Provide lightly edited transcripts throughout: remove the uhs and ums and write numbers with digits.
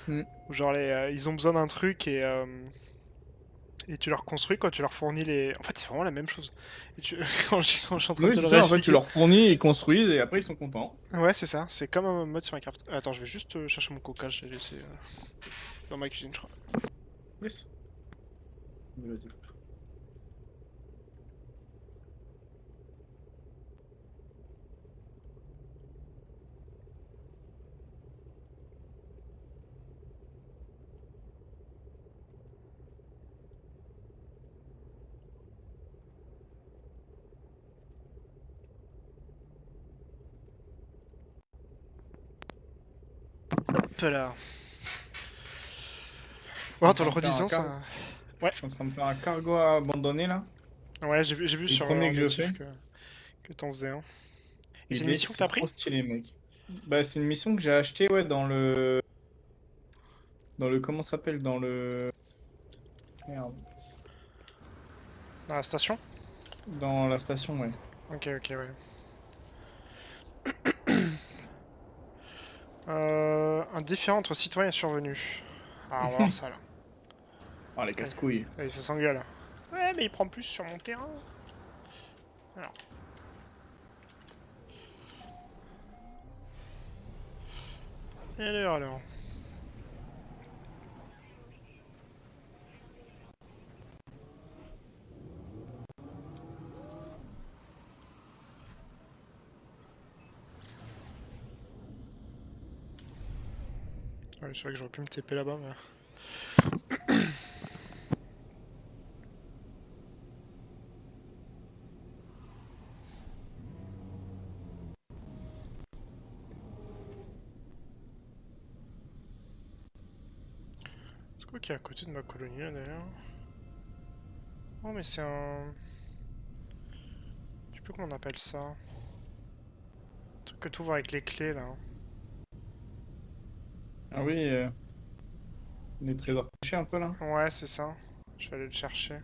Mm. Où genre ils ont besoin d'un truc et tu leur construis quoi, tu leur fournis les. En fait, c'est vraiment la même chose. Et quand je suis en train de Oui, te le c'est ça, en fait, tu réexpliquer. leur fournis, ils construisent et après ils sont contents. Ouais, c'est ça, c'est comme un mode sur Minecraft. Attends, je vais juste chercher mon coca, je l'ai laissé dans ma cuisine, je crois. Yes. Vas-y. Hop là. Je Ouais, suis en en te le train de faire un redisant, car... ça. Ouais, Je suis en train de faire un cargo abandonné là. ouais, j'ai vu C'est le sur premier un que je fais. notif que t'en faisais un. Et c'est une mission que C'est t'as pris? trop stylé, mec. Bah, c'est une mission que j'ai achetée, ouais, dans le... Dans le... Comment ça s'appelle? Dans le... Merde. Dans la station? Dans la station, ouais. Ok, ok, ouais. Un différend entre citoyens est survenu. Ah, on va voir ça là. Ah, les Allez, casse-couilles. allez, ça s'engueule. Ouais, mais il prend plus sur mon terrain. Alors, alors. Ouais, c'est vrai que j'aurais pu me TP là-bas, mais. C'est quoi qui est à côté de ma colonie là d'ailleurs? Oh, mais c'est un. Je sais plus comment on appelle ça. Un truc que tu ouvres avec les clés là. Ah oui, les trésors cachés un peu là. Ouais, c'est ça. Je vais aller le chercher.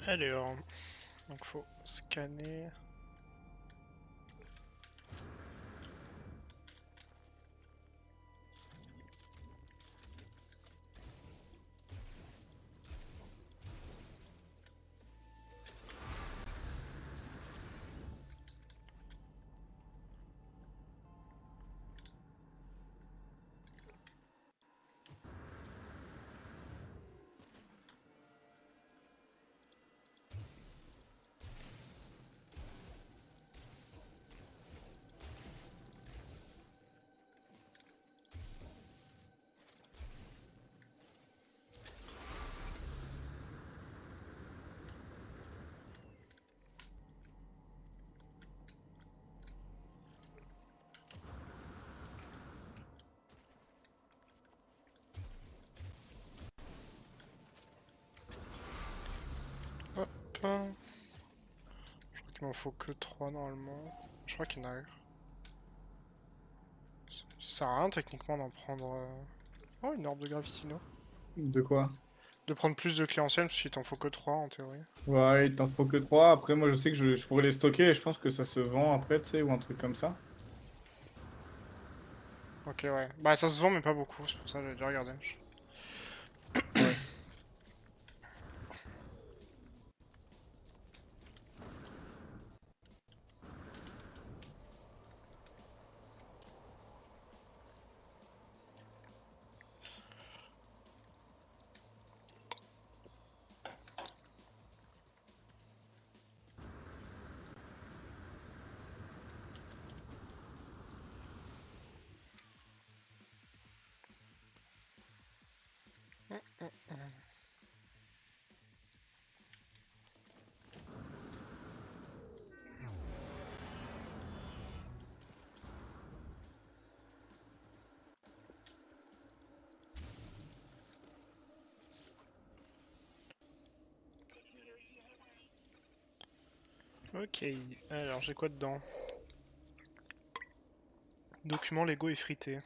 Alors. Donc faut scanner. Hop. Je crois qu'il m'en faut que 3 normalement. Je crois qu'il y en a. Ça sert à rien techniquement d'en prendre. Oh, une orbe de Gravitino. De quoi? De prendre plus de clés anciennes parce qu'il t'en faut que 3 en théorie. Ouais, il t'en faut que 3. Après, moi, je sais que je pourrais les stocker et je pense que ça se vend après, tu sais, ou un truc comme ça. Ok, ouais. Bah, ça se vend, mais pas beaucoup, c'est pour ça que j'avais déjà regardé. Ouais. Ok, alors j'ai quoi dedans? Document Lego effrité.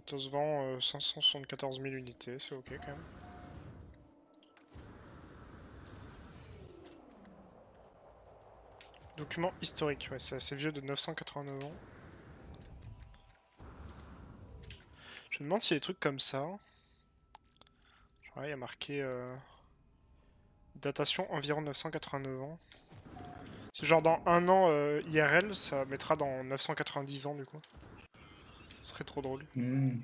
Ça se vend 574 000 unités, c'est ok quand même. Document historique, ouais, c'est assez vieux, de 989 ans. Je me demande s'il y a des trucs comme ça. Genre, il y a marqué datation environ 989 ans. C'est genre dans un an IRL, ça mettra dans 990 ans du coup. Ce serait trop drôle. Hmm.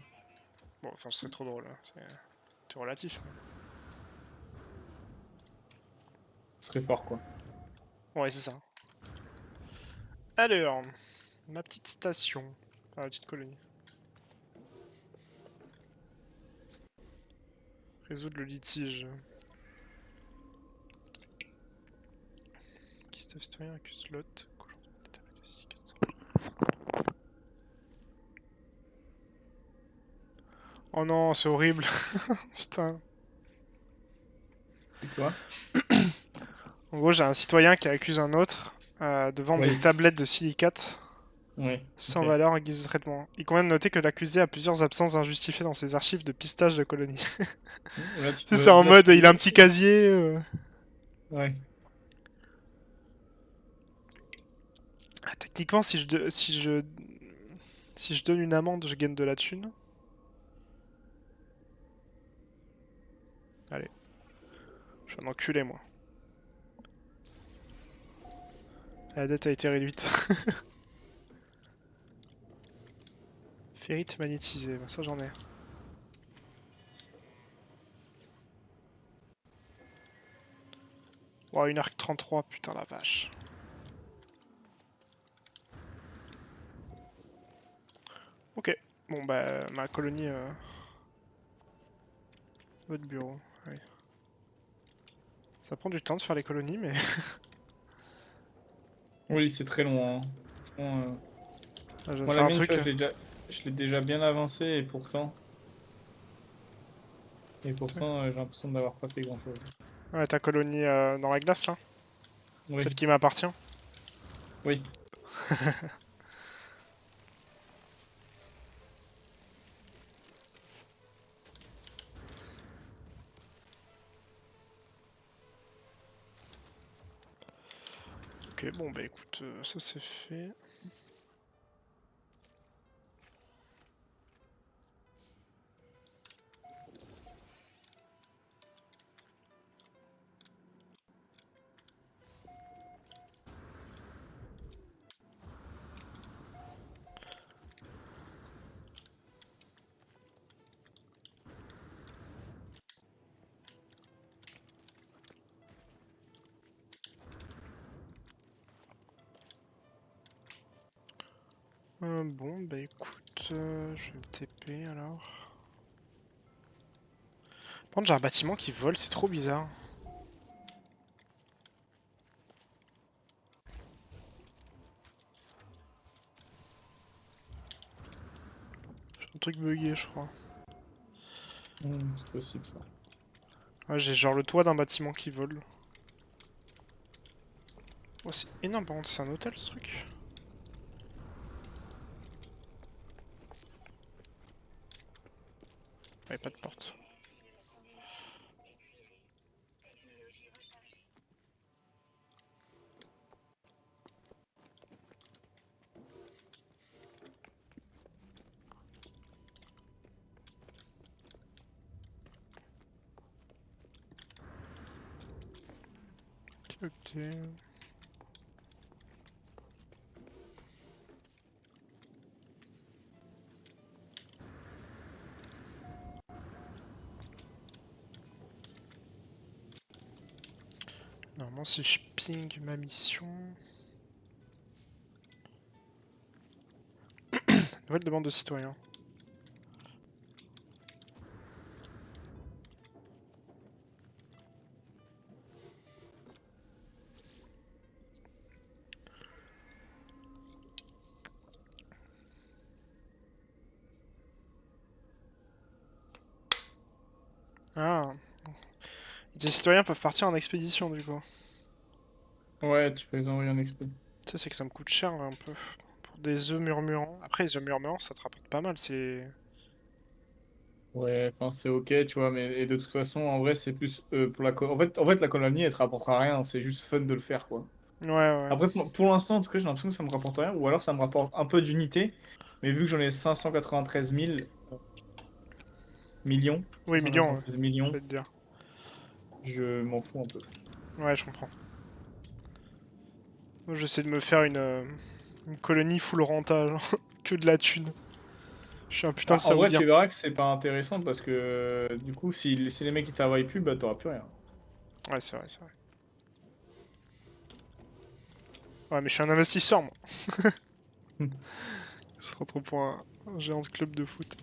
Bon, enfin, ce serait trop drôle, hein. C'est relatif. Ce serait fort, quoi. Ouais, c'est ça. Alors, ma petite station. Enfin, ma petite colonie. Résoudre le litige. Qui citoyen accuse l'hôte. Oh non, c'est horrible. Putain. C'est quoi? En gros, j'ai un citoyen qui accuse un autre de vendre des Oui. tablettes de silicate Oui. sans Ok. valeur en guise de traitement. Il convient de noter que l'accusé a plusieurs absences injustifiées dans ses archives de pistage de colonie. Là, Tu sais, c'est en là, tu mode, il a un peux... petit casier. Ouais. Ah, techniquement, si je donne une amende, je gagne de la thune. Allez, je suis un enculé, moi. La dette a été réduite. Ferrite magnétisée, bah, ça j'en ai. Wow, une arc 33, putain la vache. Ok, bon bah ma colonie... Votre bureau, oui. Ça prend du temps de faire les colonies, mais... Oui, c'est très long, hein. Franchement, Là, je viens de moi, faire la un mienne, tu vois, truc. je l'ai déjà bien avancé et pourtant, j'ai l'impression d'avoir pas fait grand-chose. Ouais, ta colonie dans la glace, là. Oui, Celle qui m'appartient. oui. Ok, bon bah écoute, ça c'est fait. Bon bah écoute, je vais me TP alors. Par contre j'ai un bâtiment qui vole, c'est trop bizarre. J'ai un truc bugué je crois. C'est possible, ça. Ouais, j'ai genre le toit d'un bâtiment qui vole. Oh, c'est énorme, par contre c'est un hôtel ce truc. Ouais, pas de porte. Ok. Normalement si je ping ma mission... Nouvelle demande de citoyen. Ah, des citoyens peuvent partir en expédition du coup. Ouais, tu peux les envoyer en expo. Ça c'est que ça me coûte cher là, un peu. Pour des œufs murmurants. Après les œufs murmurants ça te rapporte pas mal, c'est... Ouais, enfin c'est ok, tu vois, mais et de toute façon, en vrai, c'est plus pour la en fait, la colonie, elle te rapportera rien, c'est juste fun de le faire, quoi. Ouais, ouais. Après, pour l'instant, en tout cas, j'ai l'impression que ça me rapporte rien, ou alors ça me rapporte un peu d'unité, mais vu que j'en ai 593 000 millions, Oui, millions, ouais. 593 millions, Je vais te dire. je m'en fous un peu. Ouais, je comprends. Moi, j'essaie de me faire une colonie full renta, genre, que de la thune. Je suis un putain Bah, de en vrai, saoudien. tu verras que c'est pas intéressant parce que du coup, si les mecs ils travaillent plus, bah t'auras plus rien. Ouais, c'est vrai, c'est vrai. Ouais, mais je suis un investisseur, moi. Ça se retrouve pour un géant de club de foot.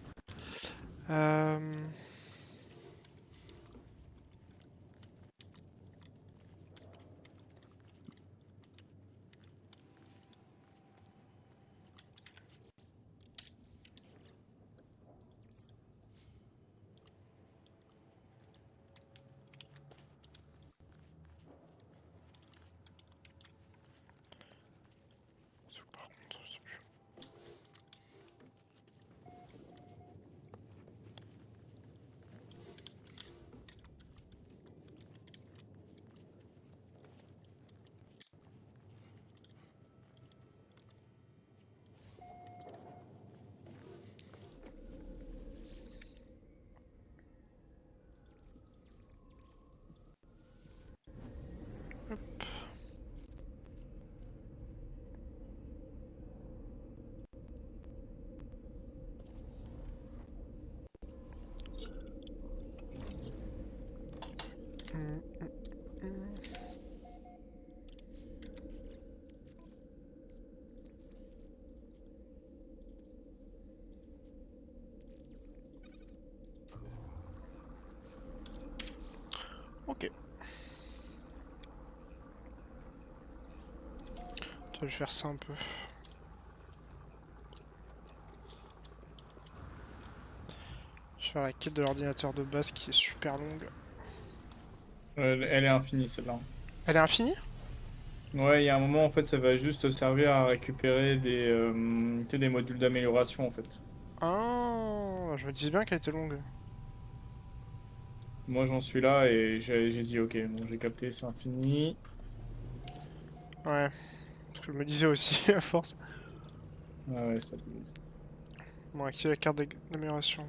Euh... Par contre, hum, hum. Ok. Tiens, je vais faire ça un peu. Je vais faire la quête de l'ordinateur de base qui est super longue. Elle est infinie celle-là. Elle est infinie? Ouais, il y a un moment en fait, ça va juste servir à récupérer tu sais, des modules d'amélioration en fait. Ah, je me disais bien qu'elle était longue. Moi, j'en suis là et j'ai dit ok, bon, j'ai capté, c'est infini. Ouais, parce que je me disais aussi, à force. Ah ouais, ça abuse. Bon, activer la carte d'amélioration.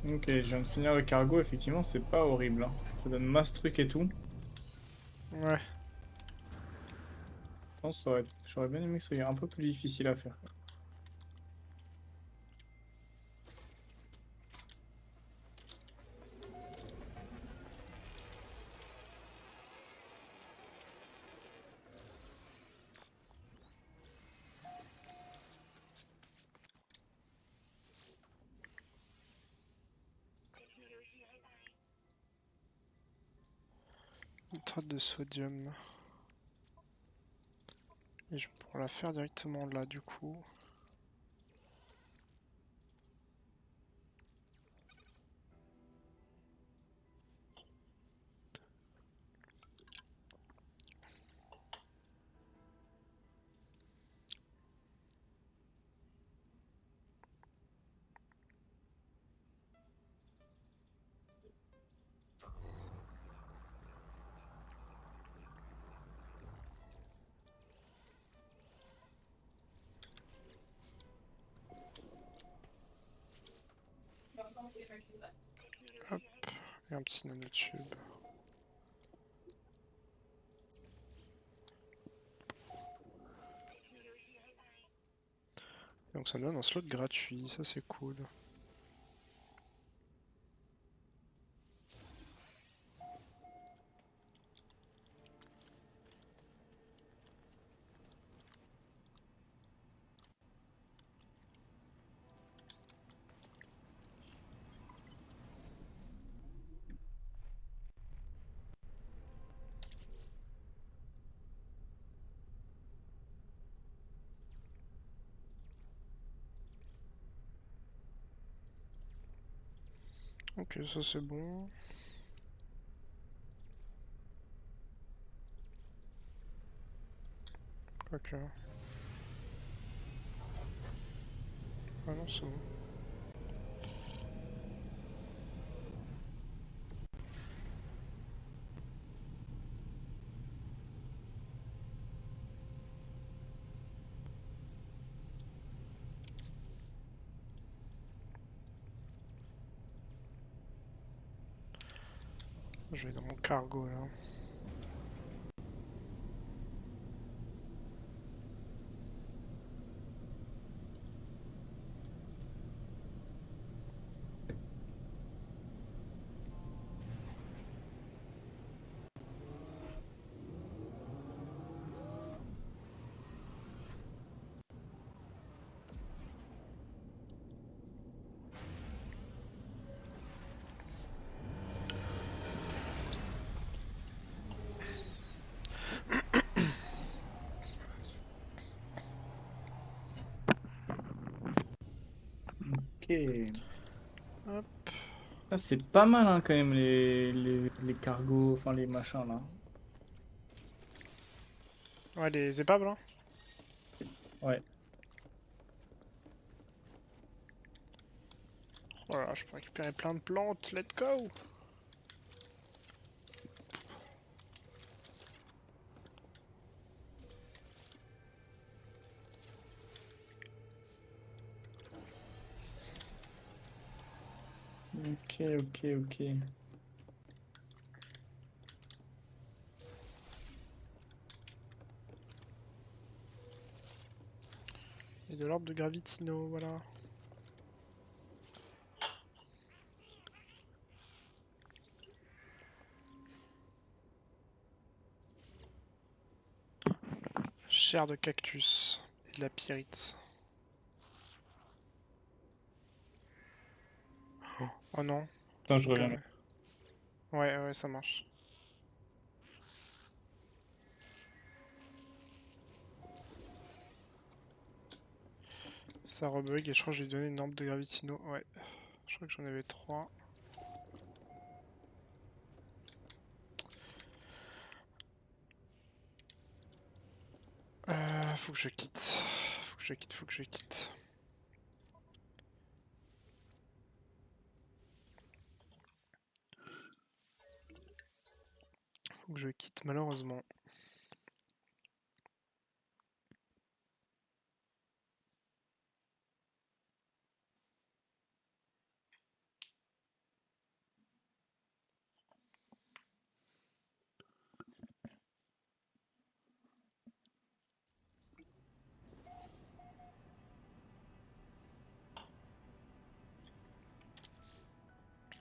Ok, je viens de finir le cargo, effectivement, c'est pas horrible, hein. Ça donne masse truc et tout. Ouais. Je pense que j'aurais bien aimé que ce soit un peu plus difficile à faire. Nitrate de sodium. Et je pourrais la faire directement là, du coup. Et un petit nanotube. Donc ça me donne un slot gratuit, ça c'est cool. Ok, ça c'est bon. Quoique. Ah non, c'est bon. Je vais dans mon cargo là. Ok. Hop. Ça, c'est pas mal hein, quand même les cargos, enfin les machins là. Ouais, les épaves là. Ouais. Oh là là, je peux récupérer plein de plantes, let's go! Ok, ok, ok. Et de l'ordre de Gravitino, voilà. Chair de cactus et de la pyrite. Oh non, Attends, je faut quand reviens. même. Ouais, ouais, ça marche. Ça rebug et je crois que j'ai donné une lampe de Gravitino. Ouais, je crois que j'en avais 3. Faut que je quitte. Faut que je quitte, faut que je quitte. Faut que je quitte malheureusement.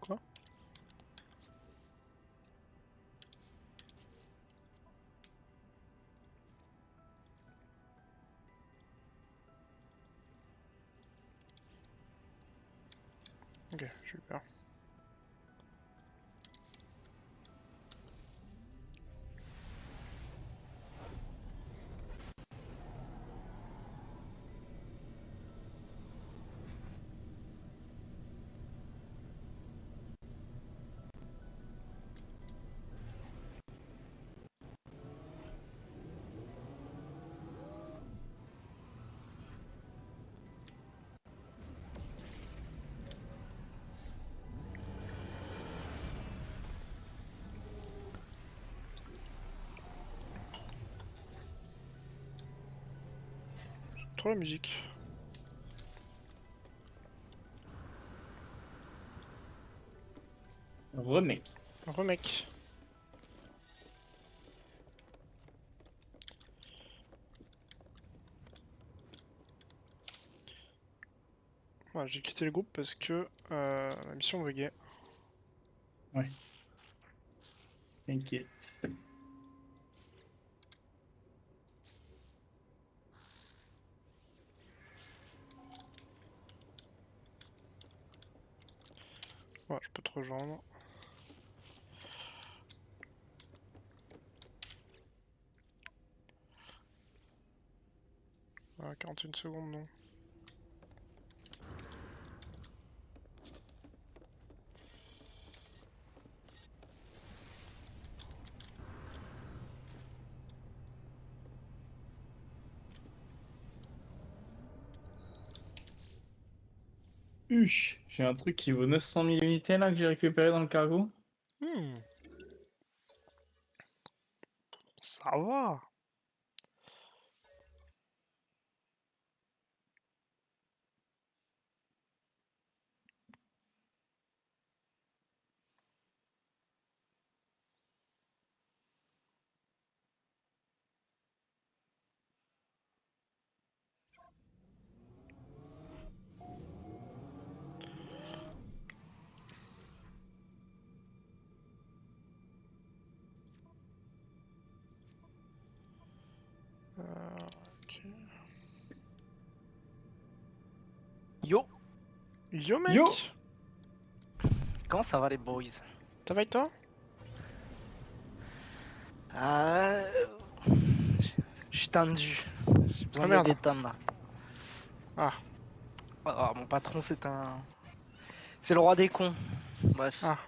Quoi? Ok, j'ai eu peur. Trop la musique. Remake. Remake. Voilà, j'ai quitté le groupe parce que la mission buguait. Ouais. T'inquiète. Ouais, je peux te rejoindre. Ah, 41 secondes, non. J'ai un truc qui vaut 900 000 unités là que j'ai récupéré dans le cargo. Hmm, ça va. Ok. Yo, Yo, Yo! mec! comment ça va les boys? Ça va et toi? Euh... Je suis tendu, j'ai besoin Ah de me merde. détendre là. Ah, Ah, mon patron c'est un... C'est le roi des cons. Bref, ah.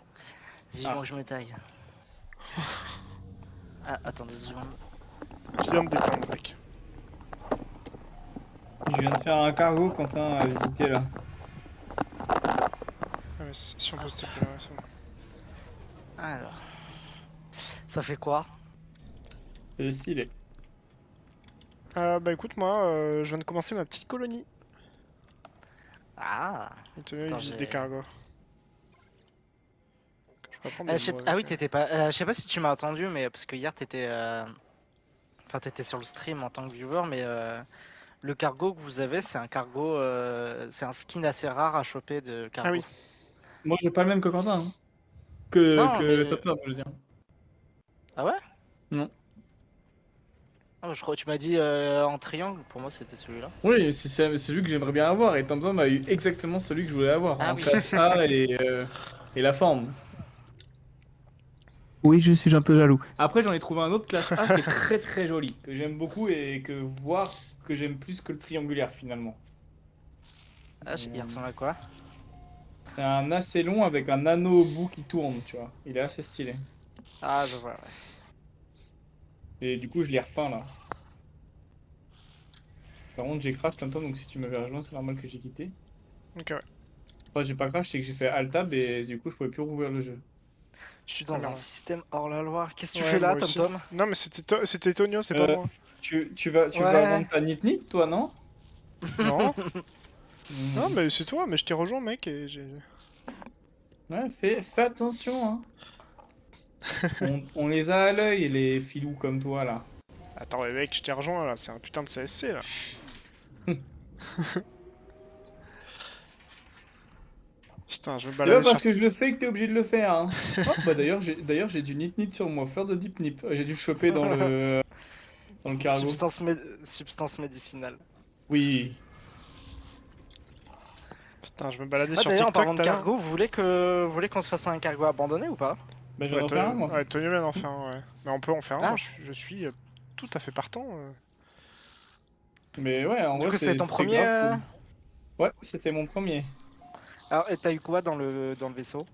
vivement que je me taille. Ah, attendez 2 secondes. Je viens de détendre, mec. Je viens de faire un cargo, Quentin, à visiter là. Ah, mais si on peut se taper là, ouais, c'est bon. Alors, ça fait quoi? C'est stylé. Bah écoute, moi, je viens de commencer ma petite colonie. Ah, Et tenez, une attends, visite des j'ai... cargos. Je peux pas prendre des mots Ah avec. oui, t'étais pas... je sais pas si tu m'as entendu, mais parce que hier t'étais... Enfin, t'étais sur le stream en tant que viewer, mais le cargo que vous avez, c'est un cargo... C'est un skin assez rare à choper de Ah cargo. oui. Moi, j'ai pas le même que Quentin. Hein. Que, Non, que mais... Top Top, je veux dire. Ah ouais? Non. Ah, je crois que tu m'as dit en triangle, pour moi c'était celui-là. Oui, c'est celui que j'aimerais bien avoir. Et Tom a eu exactement celui que je voulais avoir. Ah En oui. classe A et la forme. Oui, je suis un peu jaloux. Après, j'en ai trouvé un autre classe A qui est très très joli, que j'aime beaucoup et que j'aime plus que le triangulaire finalement. Ah, il Euh, ressemble à quoi? C'est un assez long avec un anneau au bout qui tourne, tu vois. Il est assez stylé. Ah, je vois, ouais. Et du coup, je l'ai repeint là. Par contre, j'ai crash Tom, donc si tu m'avais rejoint, c'est normal que j'ai quitté. Ok, ouais. Enfin, j'ai pas crash, c'est que j'ai fait Alt-Tab et du coup, je pouvais plus rouvrir le jeu. Je suis Ah dans un merde. système hors la loi. Qu'est-ce que tu Ouais, fais moi là, Tom aussi. Tom? Non, mais c'était Tonio, c'est pas Euh, moi. tu vas Ouais. vendre ta Nit, toi, non? Non? Non, Hmm. mais c'est toi, mais je t'ai rejoint, mec, et j'ai. Ouais, fais attention, hein. On les a à l'œil, les filous comme toi, là. Attends, mais mec, je t'ai rejoint là, c'est un putain de CSC là. Putain, je vais me C'est pas balader sur. parce que je le fais que t'es obligé de le faire, hein. Oh, bah d'ailleurs, j'ai du Nit sur moi, faire de Deep Nip. J'ai dû le choper dans le cargo. Substance médicinale. Oui. Putain, je me baladais Ah, sur d'ailleurs, en TikTok parlant tout de à l'heure. cargo, vous voulez qu'on se fasse un cargo abandonné ou pas? Bah, Ouais, j'en ai fait un, moi. ouais, Tonio vient d'en faire un, ouais. Mais on peut en faire un, moi Ah, je suis tout à fait partant. Mais ouais, en du vrai, coup, c'était ton c'était premier. grave cool. Ouais, c'était mon premier. Alors, et t'as eu quoi dans le vaisseau?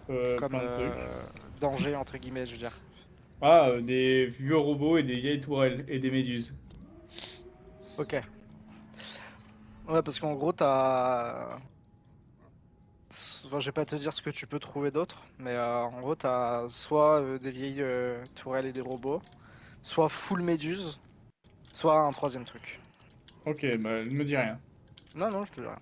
Comme Plein de trucs. danger, entre guillemets, je veux dire. Ah, des vieux robots et des vieilles tourelles et des méduses. Ok. Ouais, parce qu'en gros, t'as. Enfin, je vais pas te dire ce que tu peux trouver d'autre, mais en gros, t'as soit des vieilles tourelles et des robots, soit full méduse, soit un troisième truc. Ok, bah, ne me dis rien. Non, non, je te dis rien.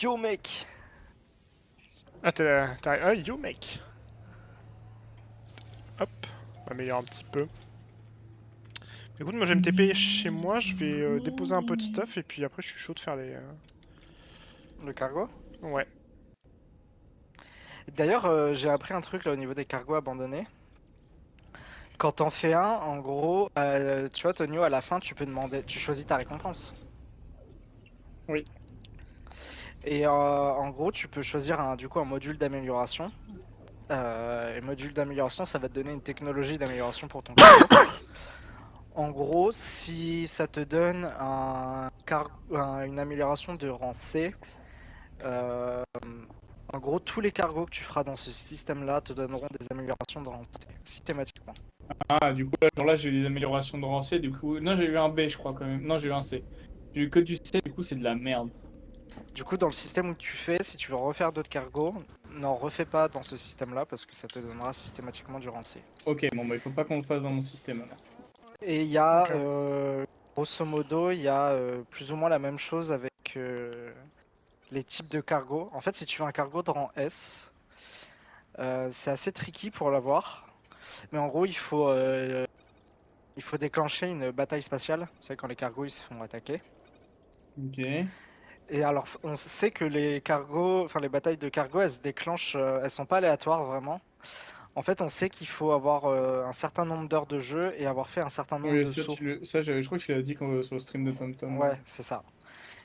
Yo mec! Ah, ah, yo mec! Hop, on va améliorer un petit peu. Écoute, moi je vais me TP chez moi, je vais déposer un peu de stuff et puis après je suis chaud de faire les. Le cargo? Ouais. D'ailleurs, j'ai appris un truc là au niveau des cargos abandonnés. Quand t'en fais un, en gros, tu vois, Tonio, à la fin, tu peux demander, tu choisis ta récompense. Oui. Et en gros, tu peux choisir du coup un module d'amélioration. Et module d'amélioration, ça va te donner une technologie d'amélioration pour ton cargo. En gros, si ça te donne une amélioration de rang C, euh, en gros, tous les cargos que tu feras dans ce système-là te donneront des améliorations de rang C, systématiquement. Ah, du coup, là, genre là, j'ai eu des améliorations de rang C, du coup... Non, j'ai eu un B, je crois, quand même. Non, j'ai eu un C. J'ai eu que du C, du coup, c'est de la merde. Du coup, dans le système où tu fais, si tu veux refaire d'autres cargos, n'en refais pas dans ce système-là parce que ça te donnera systématiquement du rang C. Ok, bon, bah, il faut pas qu'on le fasse dans mon système, alors. Et il y a, Ok. grosso modo, il y a plus ou moins la même chose avec les types de cargo. En fait, si tu veux un cargo de rang S, c'est assez tricky pour l'avoir. Mais en gros, il faut déclencher une bataille spatiale. C'est quand les cargos ils se font attaquer. Ok. Et alors, on sait que les cargos, enfin les batailles de cargo, elles se déclenchent, elles sont pas aléatoires vraiment. En fait, on sait qu'il faut avoir un certain nombre d'heures de jeu et avoir fait un certain nombre Oui, de sauts. ça je crois que tu l'as dit sur le stream de TomTom. Ouais, c'est ça.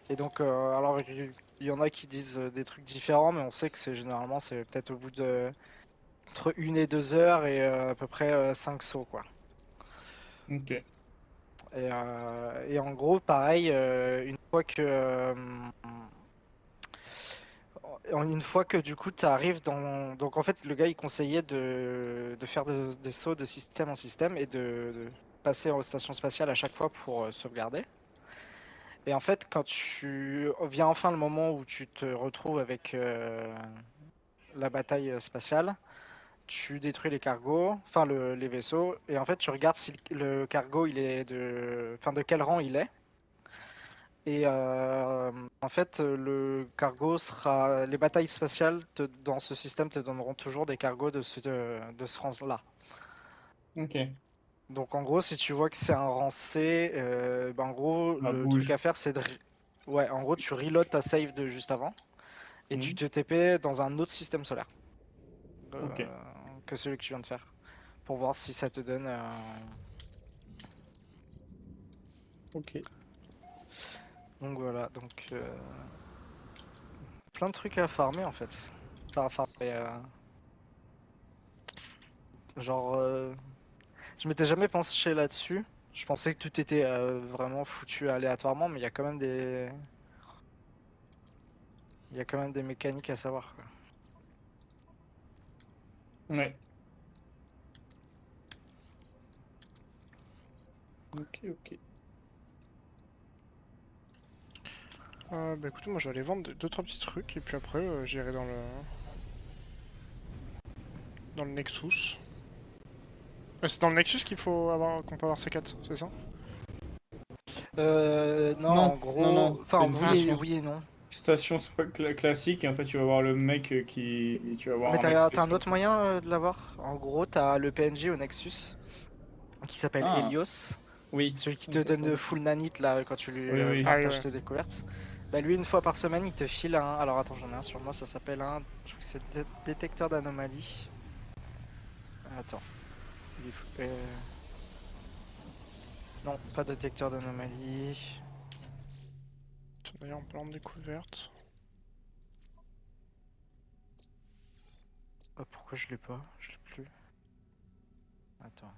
Et donc, alors, il y en a qui disent des trucs différents, mais on sait que c'est peut-être au bout de entre 1 et 2 heures et à peu près 5 sauts, quoi. Ok. Et en gros, pareil, une fois que du coup tu arrives dans... Donc en fait, le gars, il conseillait de faire des sauts de système en système et de passer aux stations spatiales à chaque fois pour sauvegarder. Et en fait, quand tu vient enfin le moment où tu te retrouves avec la bataille spatiale, tu détruis les cargos, enfin les vaisseaux, et en fait tu regardes si le cargo il est enfin de quel rang il est. Et en fait, le cargo sera, les batailles spatiales dans ce système te donneront toujours des cargos de ce rang-là. Ok. Donc en gros, si tu vois que c'est un rang C, ben, en gros, Bah, le truc bouge. à faire, c'est ouais, en gros, tu reload ta save de juste avant et tu Hmm. te TP dans un autre système solaire Ok. que celui que tu viens de faire pour voir si ça te donne. Ok. Donc voilà, donc plein de trucs à farmer en fait. Enfin, à farmer, genre, je m'étais jamais penché là-dessus. Je pensais que tout était vraiment foutu aléatoirement, mais il y a quand même des mécaniques à savoir, quoi. Ouais. Ok, ok. Bah écoute, moi je vais aller vendre deux trois petits trucs et puis après j'irai dans le Nexus. C'est dans le Nexus qu'on peut avoir C4, c'est ça? Non, Non, en non, gros, non. C'est enfin une oui, station, oui et non. classique et en fait tu vas voir le mec tu vas voir Mais un mec t'as un spécial. autre moyen de l'avoir. En gros, t'as le PNJ au Nexus qui s'appelle Ah, Helios, oui. celui qui te Ok, donne le attendez. full nanite là quand tu lui Oui, oui. Ah oui, partages ouais. tes découvertes. Bah lui, une fois par semaine, il te file un. Alors attends, j'en ai un sur moi, ça s'appelle un. Je crois que c'est détecteur d'anomalies. Attends. Non, pas détecteur d'anomalies. D'ailleurs, en parlant de découverte. Oh, pourquoi je l'ai pas? Je l'ai plus. Attends.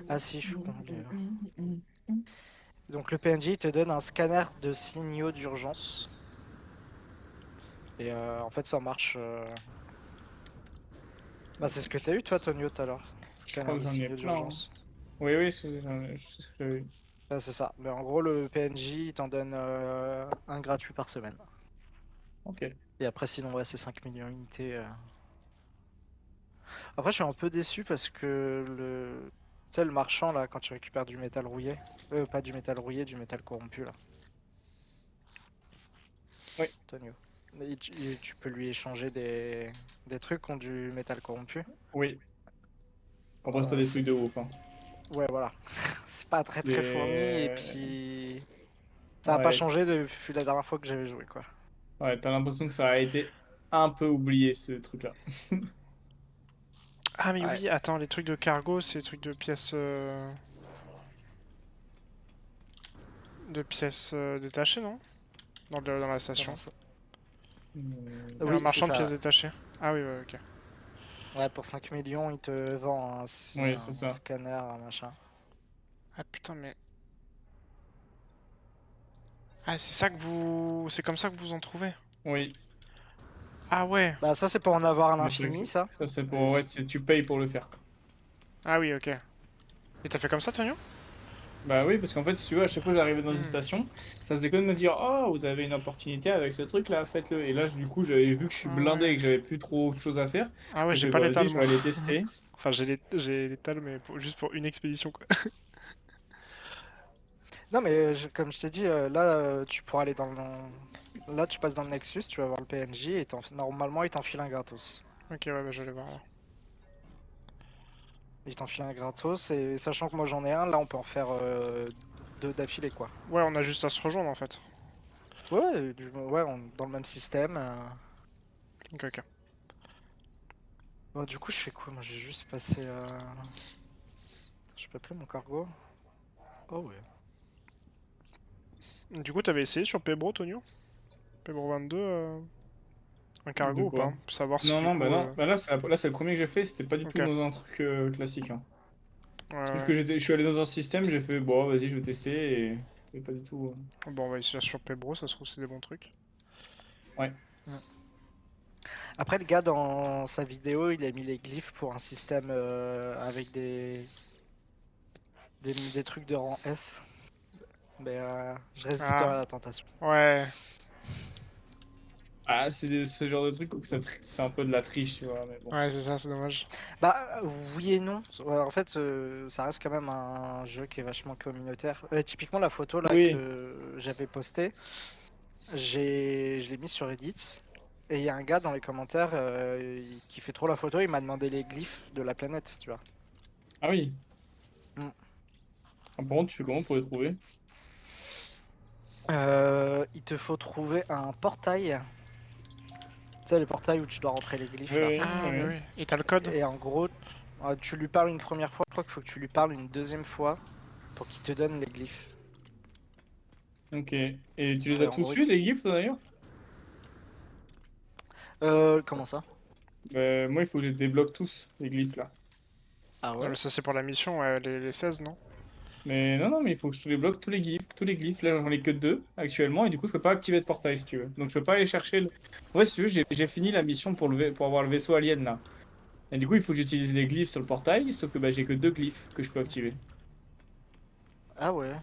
Ah si, je suis con, il est là. Donc le PNJ il te donne un scanner de signaux d'urgence. Et en fait ça marche. Bah c'est ce que t'as eu toi Tonio tout à l'heure. Je crois Scanner que de j'en ai signaux plein, hein. d'urgence. Oui, oui, c'est ce que j'avais eu. Bah, c'est ça. Mais en gros le PNJ il t'en donne un gratuit par semaine. Ok. Et après sinon ouais c'est 5 millions d'unités. Après je suis un peu déçu parce que tu sais le marchand là quand tu récupères du métal rouillé. Pas du métal rouillé, du métal corrompu là. Oui. Tonio. Et tu peux lui échanger des trucs contre du métal corrompu. Oui. Après, c'est pas des C'est- trucs de ouf. Hein. Ouais, voilà. C'est pas très fourni et C'est. puis ça a pas Ouais, changé depuis la dernière fois que j'avais joué, quoi. ouais, t'as l'impression que ça a été un peu oublié ce truc-là. Ah, mais Ouais, oui, attends, les trucs de cargo, c'est les trucs de pièces. De pièces détachées, non? Dans la comment station. ça? Il y a un Oui, c'est marchand de pièces ça. détachées. Ah, oui, ouais, ok. Ouais, pour 5 millions, il te vend Oui, c'est un ça. scanner, un machin. Ah, putain, mais. Ah, c'est ça que vous. C'est comme ça que vous en trouvez? Oui. Ah, ouais. Bah, ça, c'est pour en avoir à Mais ça, l'infini, ça. ça, c'est Mais pour. Ouais, tu payes pour le faire. Ah, oui, ok. Et t'as fait comme ça, Tonio? Bah oui, parce qu'en fait, si tu veux, à chaque fois que j'arrivais dans une Hmm. station, ça faisait que de me dire, oh, vous avez une opportunité avec ce truc-là, faites-le. Et là, du coup, j'avais vu que je suis Ah, blindé et ouais. que j'avais plus trop de choses à faire. Ah, ouais, J'ai j'ai fait, pas bah vas-y, l'étal, je moi. vais aller tester. Enfin, j'ai l'étal, mais juste pour une expédition, quoi. non, mais comme je t'ai dit, là, tu pourras aller dans le. Là, tu passes dans le Nexus, tu vas voir le PNJ et normalement, il t'enfile un gratos. Ok, ouais, bah, je vais aller voir, là. Il t'enfile un gratos et sachant que moi j'en ai un, là, on peut en faire deux d'affilée, quoi. Ouais, on a juste à se rejoindre, en fait. Ouais, ouais, dans le même système. Ok, ok. Bon, du coup, je fais quoi? Moi, j'ai juste passé. Je peux plus mon cargo. Oh, ouais. Du coup, t'avais essayé sur Pebro, Tonio? Pebro 22, un De cargo ou quoi? pas? Pour savoir si Non, du non, bah coup. non. Bah là, c'est le premier que j'ai fait, c'était pas du tout Ok. dans un truc classique. Hein. Ouais, C'est juste ouais. que je suis allé dans un système, j'ai fait, bon, vas-y, je vais tester et c'est pas du tout. Bon, on va essayer sur Pebro, ça se trouve, c'est des bons trucs. Ouais. Mm. Après, le gars, dans sa vidéo, il a mis les glyphes pour un système avec des trucs de rang S. Mais je résisterai Ah, à la tentation. ouais. Ah, ce genre de truc où c'est un peu de la triche, tu vois, mais bon. Ouais, c'est ça, c'est dommage. Bah, oui et non. Ouais, en fait, ça reste quand même un jeu qui est vachement communautaire. Typiquement, la photo là Oui, que j'avais postée, je l'ai mise sur Reddit. Et il y a un gars dans les commentaires qui fait trop la photo, il m'a demandé les glyphes de la planète, tu vois. ah oui. Mm. Ah, par contre, tu fais comment pour les trouver? Il te faut trouver un portail. Tu sais, les portails où tu dois rentrer les Oui, glyphes là. oui, Ah, bah oui. oui. Et t'as le code? Et en gros, tu lui parles une première fois, je crois qu'il faut que tu lui parles une deuxième fois pour qu'il te donne les glyphes. Ok. Et tu les Et as en tous gros, eu, les gifs, d'ailleurs? comment ça? Bah, moi, il faut que je les débloque tous, les glyphes, là. Ah Non, ouais? mais ça, c'est pour la mission, ouais, les 16, non? Mais non, non, mais il faut que je te débloque tous les glyphes. Tous les glyphes, là, j'en ai que deux actuellement, et du coup, je peux pas activer de portail, si tu veux. Donc, je peux pas aller chercher le. Ouais, si tu veux, j'ai fini la mission pour avoir le vaisseau alien, là. Et du coup, il faut que j'utilise les glyphes sur le portail, sauf que bah, j'ai que deux glyphes que je peux activer. Ah ouais.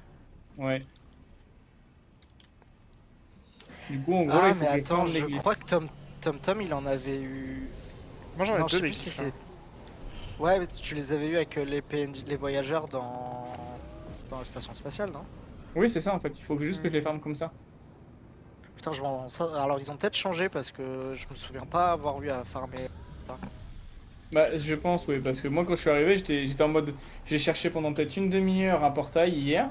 Ouais. Du coup, en gros, là, Ah il faut mais que je attends, farme les je crois glyphes. que Tom, il en avait eu. Moi, j'en ai Non, je deux, sais les plus si glyphes, hein. c'est. Ouais, mais tu les avais eu avec les PNJ, les voyageurs dans la station spatiale, non? Oui, c'est ça, en fait. Il faut juste que je les Hmm. farme comme ça. Putain, alors ils ont peut-être changé parce que je me souviens pas avoir eu à farmer. Bah, je pense, oui, parce que moi, quand je suis arrivé, j'étais en mode. J'ai cherché pendant peut-être une demi-heure un portail hier.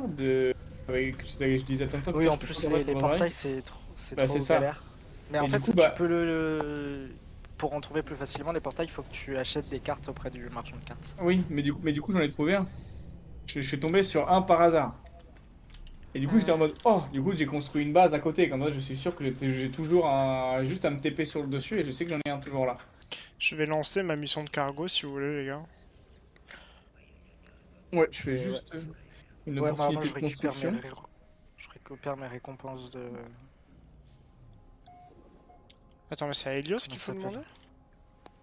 Je disais à Tonton, Oui, putain, en je peux plus pas les qu'on arrive. portails c'est Bah, c'est trop ça. galère. Mais en Et du fait, coup, tu bah. peux pour en trouver plus facilement les portails, il faut que tu achètes des cartes auprès du marchand de cartes. Oui, mais du coup, j'en ai trouvé un. Je suis tombé sur un par hasard. Et du coup, j'étais en Hmm. mode. Oh, du coup, j'ai construit une base à côté. Comme ça, je suis sûr que j'ai toujours juste à me TP sur le dessus et je sais que j'en ai un toujours là. Je vais lancer ma mission de cargo, si vous voulez, les gars. Ouais, je fais Ouais, juste une ouais, moi opportunité je de récupère construction. je récupère mes récompenses de. Attends, mais c'est à Helios Comment qu'il ça faut s'appelle? demander?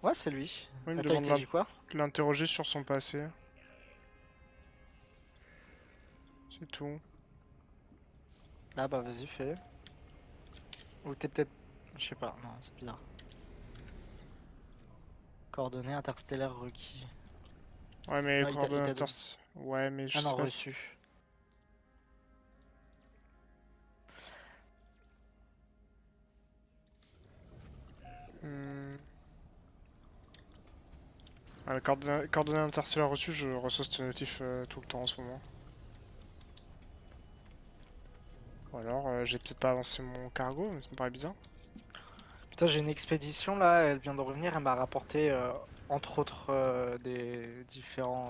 Ouais, c'est lui. Oui, il me Attends, il demande t'a dit quoi? l'interroger sur son passé. C'est tout. Ah bah vas-y, fais. Ou t'es peut-être. Je sais pas, non, c'est bizarre. Coordonnées interstellaires requis. Ouais, mais Non, il t'a coordonnateur. donné. Ouais, mais je Ah sais non, pas si. reçu. Ouais, coordonnées interstellaires reçues, je reçois cette notif tout le temps en ce moment. Ou alors, j'ai peut-être pas avancé mon cargo, mais ça me paraît bizarre. Putain, j'ai une expédition là, elle vient de revenir, elle m'a rapporté entre autres des différents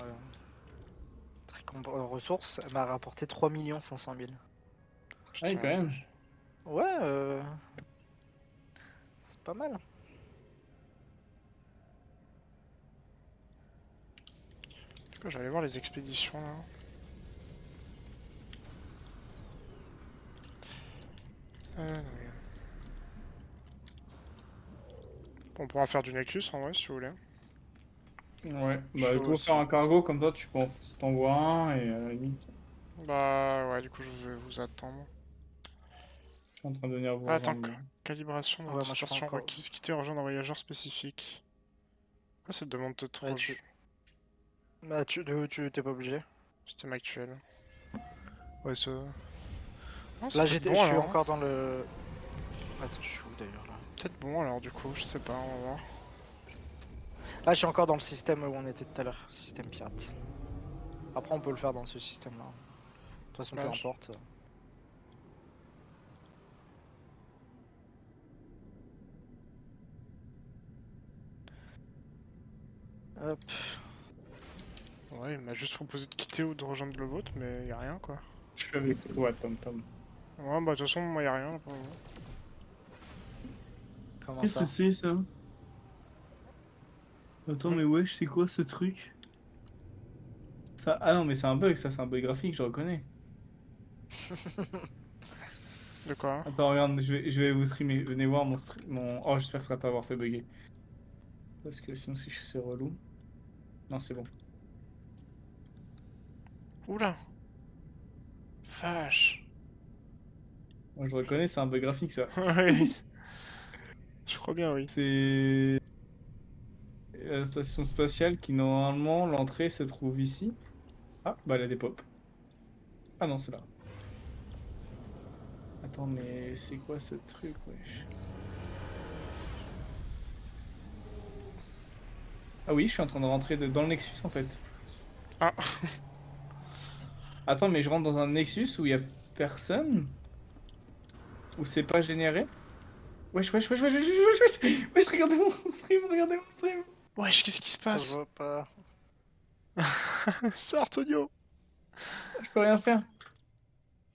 ressources, elle m'a rapporté 3 500 000. Ah oui, Putain, quand même. Ouais, c'est pas mal. du coup, j'allais voir les expéditions là. Non, on pourra faire du Nexus en vrai si vous voulez. Ouais, Je bah suis je peux faire aussi. un cargo, comme ça tu t'envoies un et à la limite, Bah ouais, du coup, je vais vous attendre. je suis en train de venir vous Ah, attends, rejoindre là. calibration de Ouais, moi je peux distorsion encore. requise. Quitter et rejoindre un voyageur spécifique. Pourquoi ça demande de Ouais, trop bah, tu t'es pas obligé. système actuel? Ouais, ça. Non, ça Là, peut être je bon suis alors. Hein. encore dans le. Attends, je suis où d'ailleurs là? Peut-être bon alors, du coup, je sais pas, on va voir. Ah, je suis encore dans le système où on était tout à l'heure, système pirate. Après, on peut le faire dans ce système-là. De toute façon, peu Bah, importe. Hop. ouais, il m'a juste proposé de quitter ou de rejoindre le vôtre, mais y a rien quoi. Je suis avec toi, Tom Tom. Ouais, bah de toute façon, moi y a rien là, pour le moment. Comment Qu'est-ce que ça? c'est ça? Attends, Hmm. mais wesh, c'est quoi ce truc? Ça... Ah non, mais c'est un bug, ça, c'est un bug graphique, je reconnais. De quoi? Attends, regarde, je vais vous streamer. Venez voir mon stream. Oh, j'espère que ça va pas avoir fait bugger. Parce que sinon, si je suis relou. Non, c'est bon. Oula! Vache! Moi, je reconnais, c'est un bug graphique, ça. Oui, je crois bien, oui. C'est la station spatiale qui, normalement, l'entrée se trouve ici. Ah, bah, elle a des pop. Ah non, c'est là. Attends, mais c'est quoi ce truc, wesh? Ah oui, je suis en train de rentrer dans le Nexus, en fait. Ah! Attends, mais je rentre dans un Nexus où il y a personne? Où c'est pas généré? Wesh, wesh, wesh, wesh, wesh, wesh, wesh, wesh, wesh, regardez mon stream, regardez mon stream. Wesh, qu'est-ce qui se Ça se passe? voit pas. Sors, Tonio! Je peux rien faire.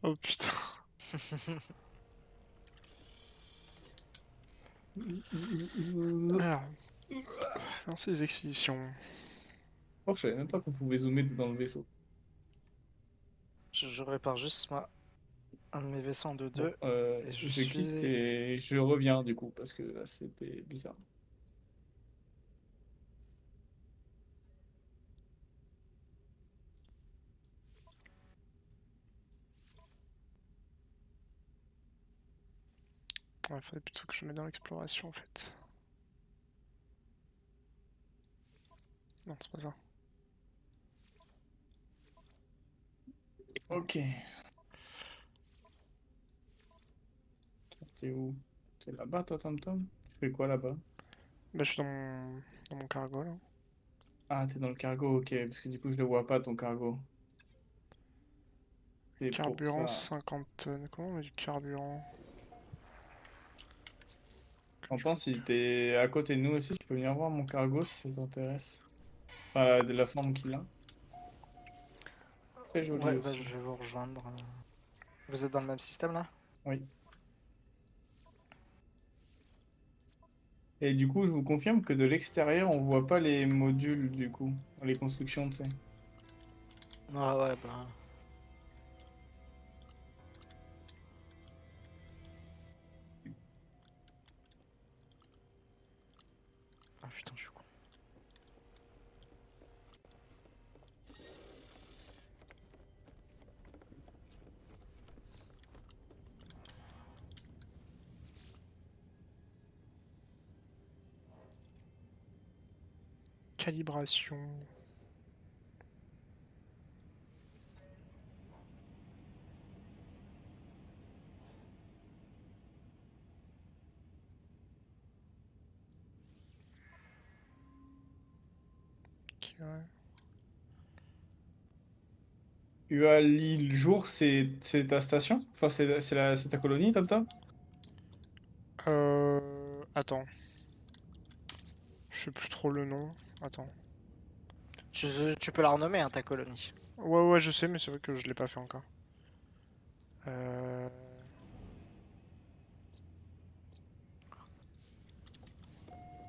Oh putain. Alors, lancer les expéditions. Oh, je savais même pas qu'on pouvait zoomer dans le vaisseau. Je répare juste un de mes vaisseaux en Bon, 2-2 et je je quitte suis. et je reviens du coup, parce que là, c'était bizarre. Ouais, fallait plutôt que je me mette dans l'exploration en fait. Non, c'est pas ça. Ok. T'es où? T'es là-bas, toi, Tom Tom? Tu fais quoi là-bas? Bah, je suis dans mon cargo là. Ah, t'es dans le cargo, ok, parce que du coup, je le vois pas, ton cargo. C'est pour Carburant ça. 50 tonnes. Comment on met du carburant? T'entends, si t'es à côté de nous aussi, tu peux venir voir mon cargo si ça t'intéresse. Enfin, de la forme qu'il a. Très joli Ouais, bah, aussi. je vais vous rejoindre. Vous êtes dans le même système là? Oui. Et du coup, je vous confirme que de l'extérieur, on voit pas les modules, du coup. Les constructions, tu sais. Ah ouais, bah. Ah putain, je suis con. Calibration. ouais. Tu as l'île jour, c'est ta station? Enfin, c'est ta colonie, Tom Tom? Attends. Je sais plus trop le nom. Attends. Tu peux la renommer, hein, ta colonie. Ouais, je sais, mais c'est vrai que je l'ai pas fait encore.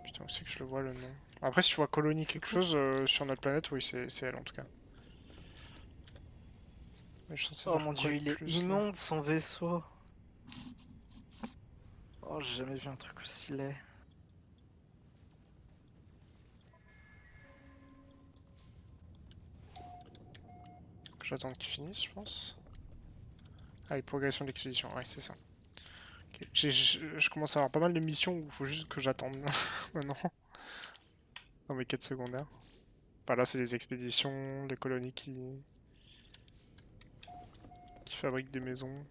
Putain, où c'est que je le vois le nom? Après, si tu vois colonie quelque chose sur notre planète, oui, c'est elle en tout cas. Mais je suis censé Oh faire mon quoi dieu, de il est plus là? immonde son vaisseau. Oh, j'ai jamais vu un truc aussi laid. Faut que j'attende qu'il finisse, je pense. Ah, et progression de l'expédition, ouais, c'est ça. Ok. Je commence à avoir pas mal de missions où il faut juste que j'attende maintenant. Dans mes quêtes secondaires. Enfin, là, c'est des expéditions, des colonies qui fabriquent des maisons.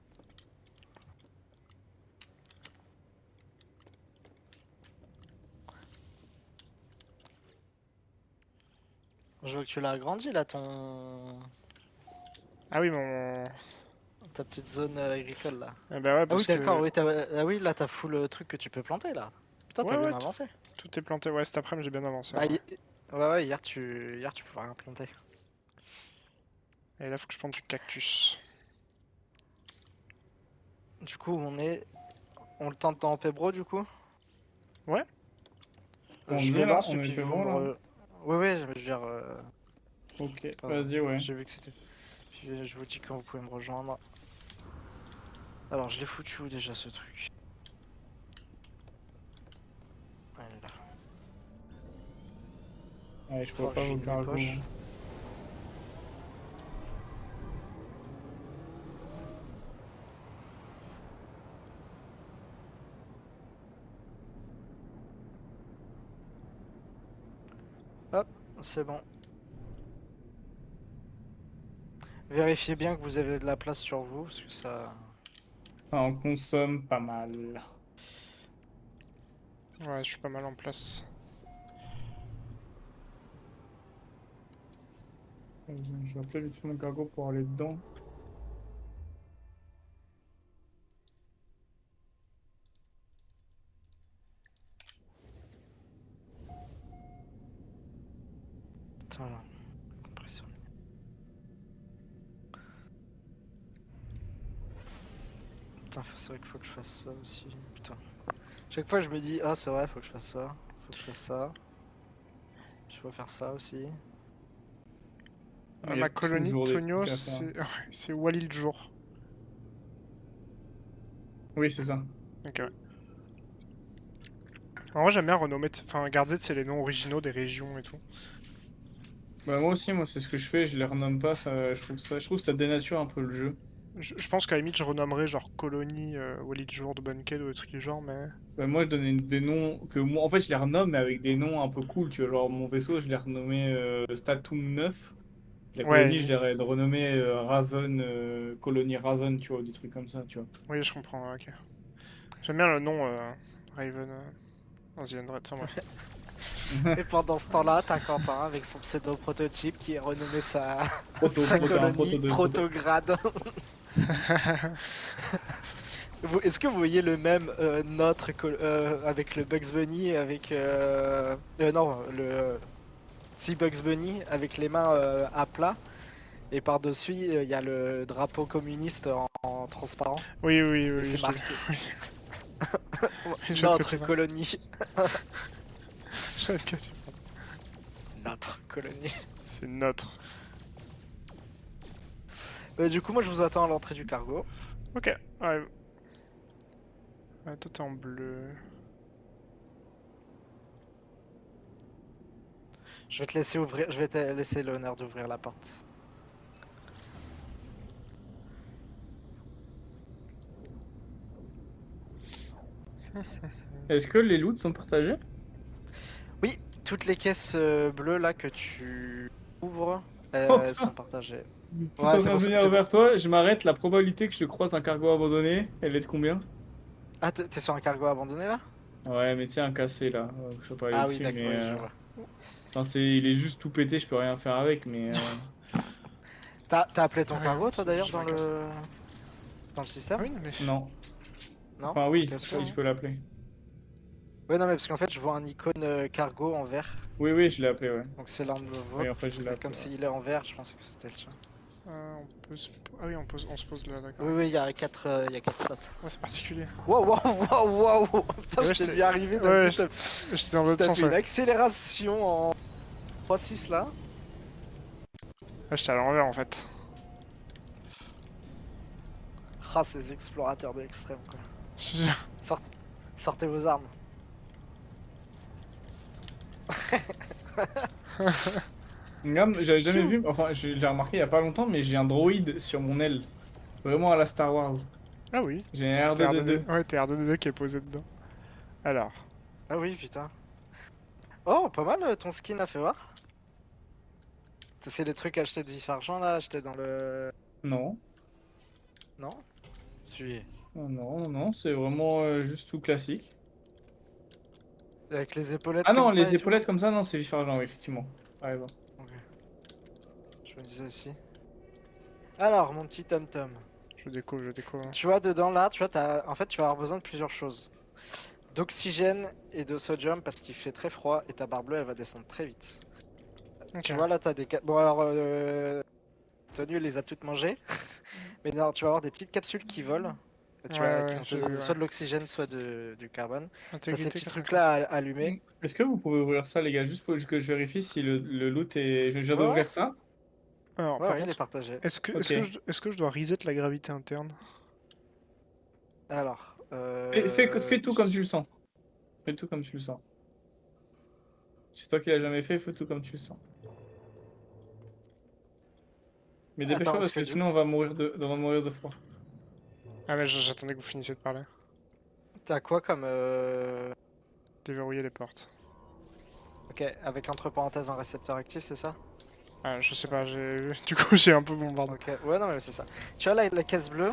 Je vois que tu l'as agrandi là, ton... Ah oui, mon... ta petite zone agricole là. Ah bah ouais, Ah oui, parce d'accord, que... oui, ah oui, là t'as full truc que tu peux planter là. Putain, t'as Ouais, bien ouais, avancé. tout est planté. Ouais, cet après-midi, j'ai bien avancé, Bah, ouais. ouais, hier tu pouvais rien planter. Et là, faut que je plante du cactus. Du coup, on le tente en Pébro du coup. Ouais? On Je y le est là? lance et On est puis fait vous bon me... là? Ouais, ouais, je veux dire... Ok, pardon, vas-y, ouais. j'ai vu que c'était... Puis je vous dis quand vous pouvez me rejoindre. Alors, je l'ai foutu où déjà ce truc? Ah, il est là. Allez, je vois Faudra que pas je vos vide mes cargos. poches. Hop, c'est bon. Vérifiez bien que vous avez de la place sur vous, parce que ça... Enfin, on consomme pas mal. Ouais, je suis pas mal en place. Je vais appeler vite fait mon cargo pour aller dedans. Attends, là. Compression. Putain, c'est vrai qu'il faut que je fasse ça aussi. Putain. Chaque fois, je me dis, ah, c'est vrai, faut que je fasse ça. Faut que je fasse ça. Je dois faire ça aussi. Il y a Ma colonie, toujours des Tonio, trucs à faire. c'est... c'est Walil Jour. Oui, c'est ça. Ok, ouais. En vrai, j'aime bien renommer... Enfin, garder, c'est les noms originaux des régions et tout. Bah, moi aussi, moi, c'est ce que je fais. Je les renomme pas. Je trouve que ça dénature un peu le jeu. Je pense qu'à la limite, je renommerais genre colonie Walil Jour de Bunker ou des trucs du genre, mais... Bah, moi, je donnais des noms que moi, en fait, je les renomme, mais avec des noms un peu cool. Tu vois, genre mon vaisseau, je l'ai renommé Statum 9. La Ouais, colonie, je oui. l'ai renommé Raven, colonie Raven, tu vois, des trucs comme ça, tu vois. Oui, je comprends, ok. J'aime bien le nom Raven dans The Undead, enfin bref. Et pendant ce temps-là, t'as Quentin avec son pseudo prototype qui est renommé sa Un proto colonie de proto. Protograde. Est-ce que vous voyez le même avec le Bugs Bunny avec non le si Bugs Bunny avec les mains à plat et par-dessus il y a le drapeau communiste en transparent et Oui, c'est je l'ai vu. marqué Je sais de quoi tu notre parles. colonie. Je sais de quoi tu parles. Notre colonie. C'est notre. Du coup moi je vous attends à l'entrée du cargo. Ok, ouais. Ouais, toi t'es en bleu. Je vais te laisser ouvrir, je vais te laisser l'honneur d'ouvrir la porte. Est-ce que les loots sont partagés? Oui, toutes les caisses bleues là que tu ouvres, Oh, elles sont putain. partagées. Tout Ouais, en c'est train de pour ça. venir vers toi, je m'arrête. La probabilité que je croise un cargo abandonné, elle est de combien? Ah, t'es sur un cargo abandonné là? Ouais, mais tu sais, un cassé là. Je peux pas aller Ah oui, dessus, d'accord, mais oui, je vois. Enfin, il est juste tout pété, je peux rien faire avec, mais... T'as appelé ton Ah, rien, cargo toi d'ailleurs je dans regarde. le Ah système? oui, non, mais. Non. Non? Enfin, Ok, oui, parce que... oui, je peux l'appeler. Ouais, non, mais parce qu'en fait, je vois un icône cargo en vert. Oui, oui, je l'ai appelé, ouais. Donc c'est l'un de Oui, vôtres. en fait, je l'ai Et comme appelé, ouais. s'il est en vert, je pensais que c'était le tien. On peut se... Ah oui, on se pose là, d'accord. Oui, oui, il y a 4 slots. Ouais, c'est particulier. Wow, wow, wow, wow! Putain, Et je ouais, t'ai j'étais. vu arriver d'un Ouais, coup, j'étais dans l'autre t'as sens, fait une ouais. accélération en 3-6 là. Ouais, j'étais à l'envers en fait. Ah, ces explorateurs de l'extrême quoi. Je te jure. Sort- Sortez vos armes. Regarde, j'avais jamais Pfiou. vu, enfin, j'ai remarqué il y a pas longtemps, mais j'ai un droïde sur mon aile. Vraiment à la Star Wars. Ah oui. J'ai un T'es R2D... R2D2. Ouais, t'es R2D2 qui est posé dedans. Alors. Ah oui, putain. Oh, pas mal ton skin à fait voir. C'est les trucs achetés de vif argent là, achetés dans le. Non. Non? Tu es. Non, non, non, c'est vraiment juste tout classique. Avec les épaulettes Ah non, comme ça les et tout? épaulettes comme ça, non, c'est vif argent, oui, effectivement. T'as raison. Ok, je me disais aussi. Alors, mon petit Tom-Tom. Je découvre, je découvre. Tu vois, dedans là, tu vois, en fait, tu vas avoir besoin de plusieurs choses. D'oxygène et de sodium parce qu'il fait très froid et ta barre bleue elle va descendre très vite. Ok. Tu vois là, t'as des. Bon, alors, Tonu les a toutes mangées. Mais non, tu vas avoir des petites capsules qui volent. Ouais, Qui ouais, vont te j'ai vu, donner ouais. soit de l'oxygène, soit du carbone. T'as ces Intégrité petits trucs là 95. à allumer. Est-ce que vous pouvez ouvrir ça, les gars, juste pour que je vérifie si le loot est... Je viens Ouais, ouais, d'ouvrir ça. Alors, ouais, par ouais, il est contre, partagé. Ok. est-ce que je dois reset la gravité interne? Alors, Fais tout comme tu le sens. Fais tout comme tu le sens. C'est toi qui l'as jamais fait, fais tout comme tu le sens. Mais attends, dépêche-toi parce parce que que du sinon on va mourir de froid. Ah ouais, j'attendais que vous finissiez de parler. t'as quoi comme. Déverrouiller les portes. Ok, avec entre parenthèses un récepteur actif, c'est ça? Ah, je sais pas, j'ai... Du coup, j'ai un peu bombardé. Ok, ouais, non, mais c'est ça. Tu vois la caisse bleue?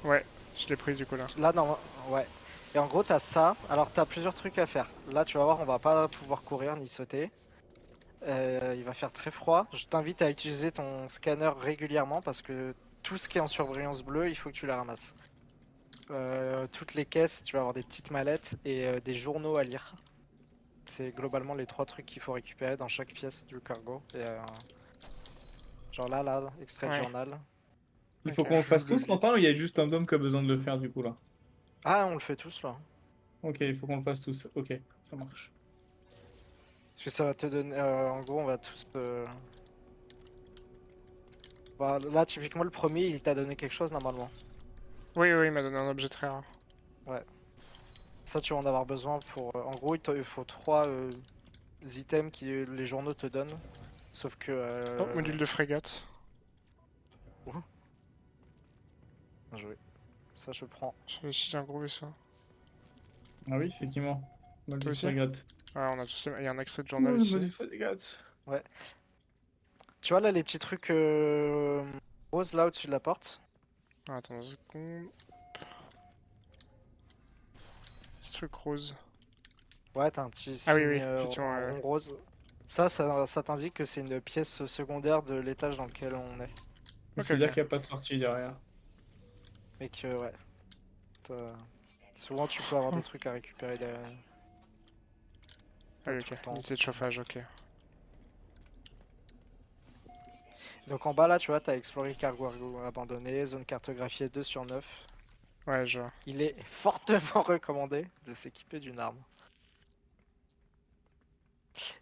Ouais, je l'ai prise du coup là. Là, non, ouais. Et en gros, t'as ça. Alors, t'as plusieurs trucs à faire. Là, tu vas voir, on va pas pouvoir courir ni sauter. Il va faire très froid. Je t'invite à utiliser ton scanner régulièrement parce que tout ce qui est en surbrillance bleue, il faut que tu la ramasses. Toutes les caisses, tu vas avoir des petites mallettes et des journaux à lire. C'est globalement les 3 trucs qu'il faut récupérer dans chaque pièce du cargo. Et, genre là, extrait de Ouais, journal. Il faut ok, qu'on le fasse je le tous, lis. Quentin, ou il y a juste un homme qui a besoin de le faire du coup là? Ah, on le fait tous là. Ok, il faut qu'on le fasse tous. Ok, ça marche. Parce que ça va te donner. En gros, on va tous. Bah, là, typiquement, le premier, il t'a donné quelque chose normalement. Oui, oui, il m'a donné un objet très rare. Ouais. Ça, tu vas en avoir besoin pour. En gros, il faut 3 items que les journaux te donnent. Sauf que. Oh, module de frégate. Ouh, bien joué. Ça, je prends. Sur le site, j'ai un gros vaisseau. Ah oui, effectivement. Moi, Toi du aussi? frégate. Ouais, on a tous les... Il y a un extrait de journal Ouais, ici. moi, du frégate. Ouais. Tu vois là, les petits trucs roses là au-dessus de la porte? Ah, attends une seconde. Petit truc rose. Ouais, t'as un petit Ah oui, signe oui, effectivement, en ouais, ouais. rond rose. Ça t'indique que c'est une pièce secondaire de l'étage dans lequel on est. Mais Ok, ça veut dire ok. qu'il n'y a pas de sortie derrière. Et que, ouais. Souvent, tu peux avoir des trucs à récupérer derrière. Ah Pas oui, tout ok. le temps. Unité de chauffage, ok. Donc en bas là, tu vois, t'as exploré cargo abandonné, zone cartographiée 2 sur 9. Ouais, je vois. Il est fortement recommandé de s'équiper d'une arme.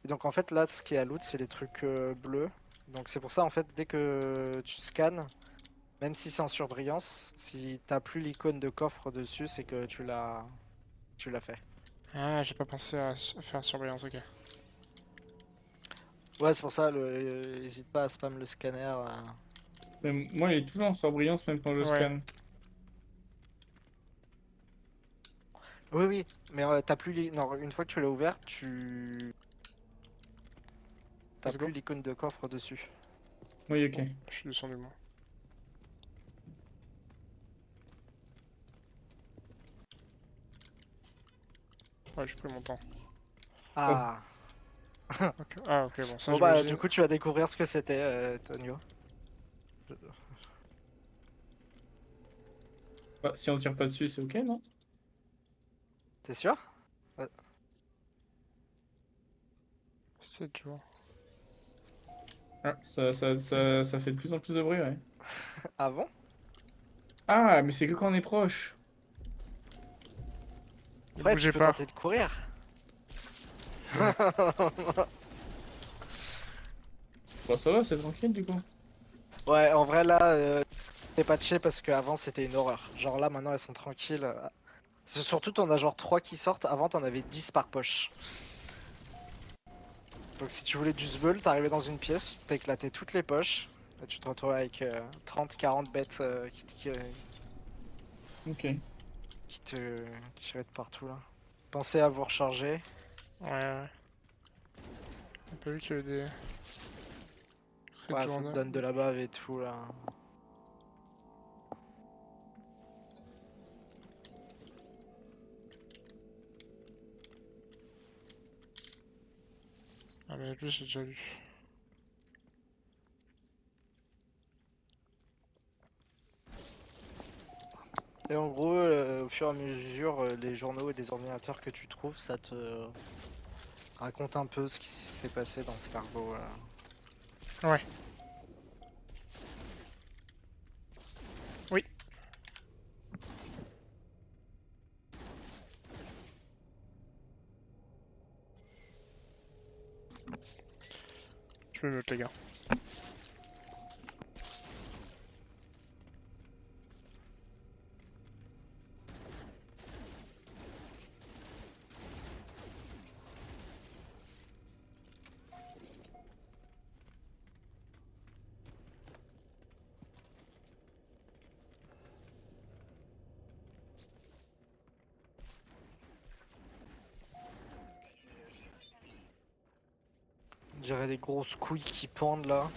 Et donc en fait là, ce qui est à loot, c'est les trucs bleus. Donc c'est pour ça en fait, dès que tu scannes, même si c'est en surbrillance, si t'as plus l'icône de coffre dessus, c'est que tu l'as fait. Ah, j'ai pas pensé à faire surveillance, ok. Ouais, c'est pour ça, hésite pas à spam le scanner. Mais moi, il est toujours en surbrillance même quand je le Ouais, scanne. Oui, oui, mais t'as plus non, une fois que tu l'as ouvert, t'as let's plus go. l'icône de coffre dessus. Oui, ok. Je suis descendu, moi. Ouais, j'ai pris mon temps. Oh, Ah, Ok. Ah ok, bon ça Bon bah j'imagine. du coup tu vas découvrir ce que c'était, Tonio. Bah, si on tire pas dessus, c'est ok, non? T'es sûr? 7 jours. Ah, ça fait de plus en plus de bruit, ouais. Ah bon? Ah, mais c'est que quand on est proche. Ne Après tu bougez peux pas. tenter de courir. Bon, ça va, c'est tranquille, du coup. Ouais, en vrai là, c'est patché parce qu'avant c'était une horreur. Genre là maintenant elles sont tranquilles. C'est surtout t'en as genre 3 qui sortent, avant t'en avais 10 par poche. Donc si tu voulais du sbeul, t'arrivais dans une pièce, t'éclatais toutes les poches, et tu te retrouvais avec 30-40 bêtes Ok. qui te tiraient de partout là. Pensez à vous recharger. Ouais, ouais. J'ai pas vu qu'il y avait des... 7 Ouais, ça te journées. donne de la bave et tout là. Ah mais lui j'ai déjà lu. Et en gros, au fur et à mesure, les journaux et des ordinateurs que tu trouves, ça te raconte un peu ce qui s'est passé dans ce cargo là. Ouais. Oui. Je me note les gars. On dirait des grosses couilles qui pendent là.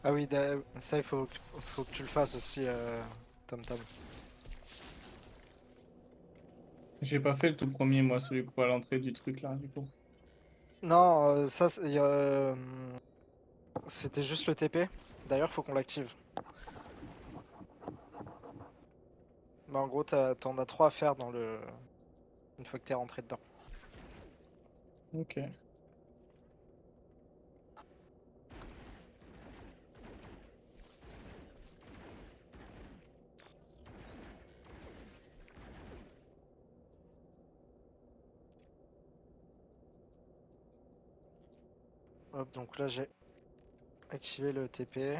Ah oui, ça faut que tu le fasses aussi, Tom Tom. J'ai pas fait le tout premier, moi, celui pour à l'entrée du truc, là, du coup. Non, ça c'était juste le TP. D'ailleurs, faut qu'on l'active. Bah en gros, t'en as 3 à faire dans le... une fois que t'es rentré dedans. Ok. Hop, donc là j'ai activé le TP.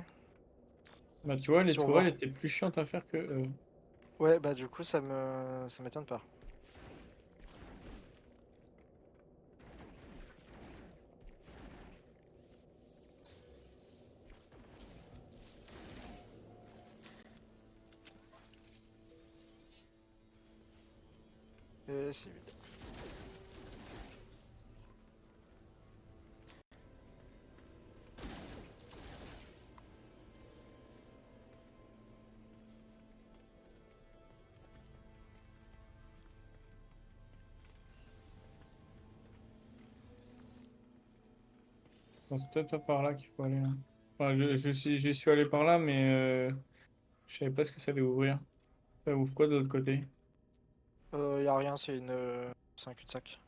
Bah, tu vois, les Si on tourelles voit... étaient plus chiantes à faire que... Ouais, bah du coup ça m'étonne pas. Et c'est vide. Bon, c'est peut-être pas par là qu'il faut aller, là. Enfin, j'y suis allé par là, mais je savais pas ce que ça allait ouvrir. Ça ouvre quoi de l'autre côté? Y a rien, c'est un cul-de-sac.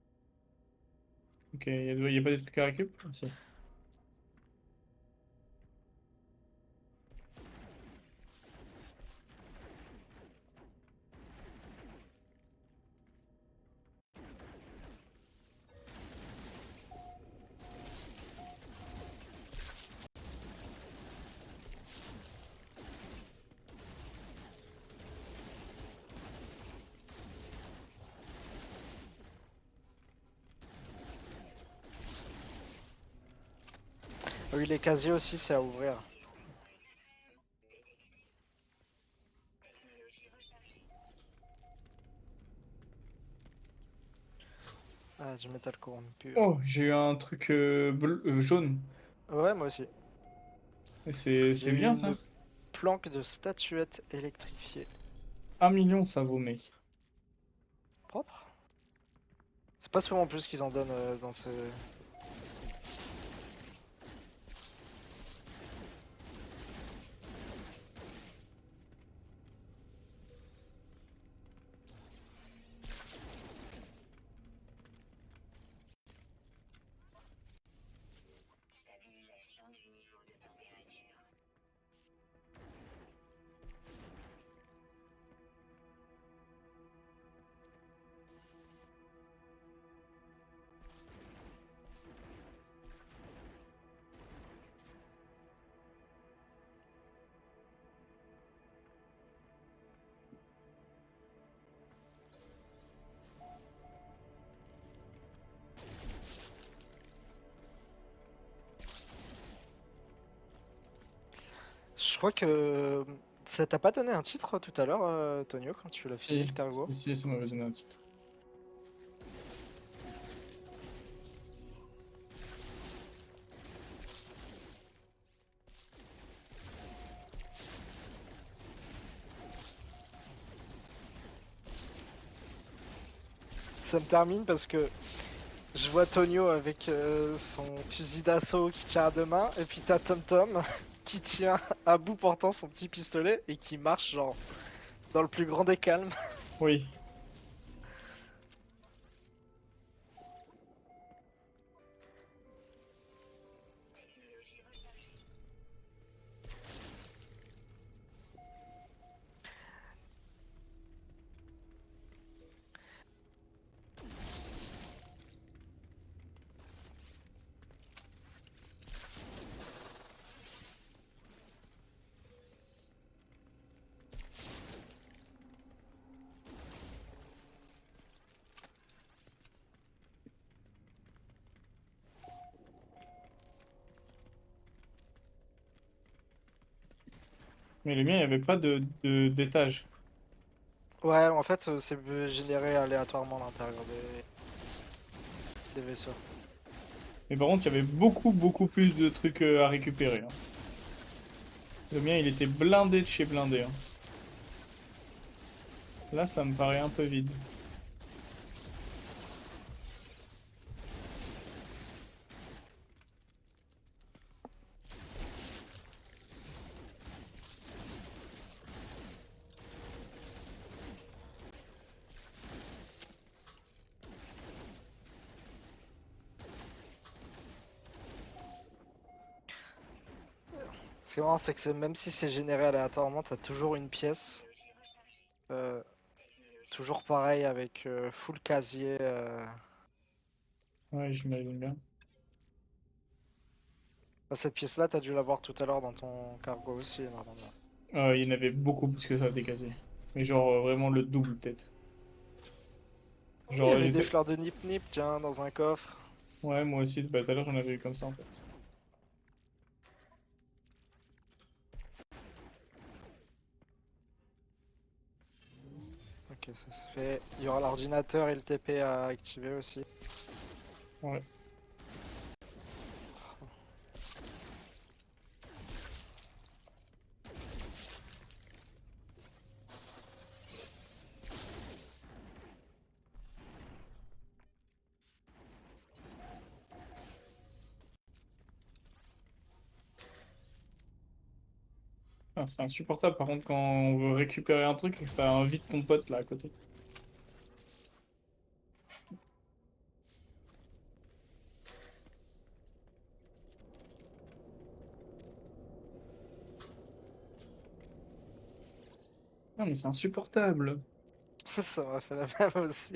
Ok, y a pas des trucs à récup? Ah, si. Oui, les casiers aussi, c'est à ouvrir. Ah, du métal corrompu. Oh, j'ai eu un truc jaune. Ouais, moi aussi. Et J'ai c'est eu bien ça. une planque de statuettes électrifiées. 1 million ça vaut, mec. Propre. C'est pas souvent en plus qu'ils en donnent dans ce... Je crois que ça t'a pas donné un titre tout à l'heure, Tonio, quand tu l'as fini Si, le cargo? si, ça m'avait donné un titre. Ça me termine parce que je vois Tonio avec son fusil d'assaut qui tient à deux mains, et puis t'as Tom Tom qui tient à bout portant son petit pistolet et qui marche genre dans le plus grand des calmes. Oui. Mais le mien, il n'y avait pas d'étage. Ouais, en fait, c'est généré aléatoirement à l'intérieur des vaisseaux. Mais par contre, il y avait beaucoup plus de trucs à récupérer, hein. Le mien, il était blindé de chez blindé, hein. Là, ça me paraît un peu vide. Ce qui est marrant, c'est que même si c'est généré aléatoirement, t'as toujours une pièce. euh, Toujours pareil avec full casier. Ouais, j'imagine bien. Bah, cette pièce-là, t'as dû la voir tout à l'heure dans ton cargo aussi, normalement. Il y en avait beaucoup plus que ça des casiers. Mais genre, vraiment le double, peut-être. Il y Genre, avait des j'étais... fleurs de Nip Nip, tiens, dans un coffre. Ouais, moi aussi, bah, tout à l'heure, j'en avais eu comme ça, en fait. Ok, ça se fait. Il y aura l'ordinateur et le TP à activer aussi. Ouais. Ah, c'est insupportable, par contre, quand on veut récupérer un truc et que ça invite ton pote, là, à côté. Non, mais c'est insupportable. Ça m'a fait la même aussi.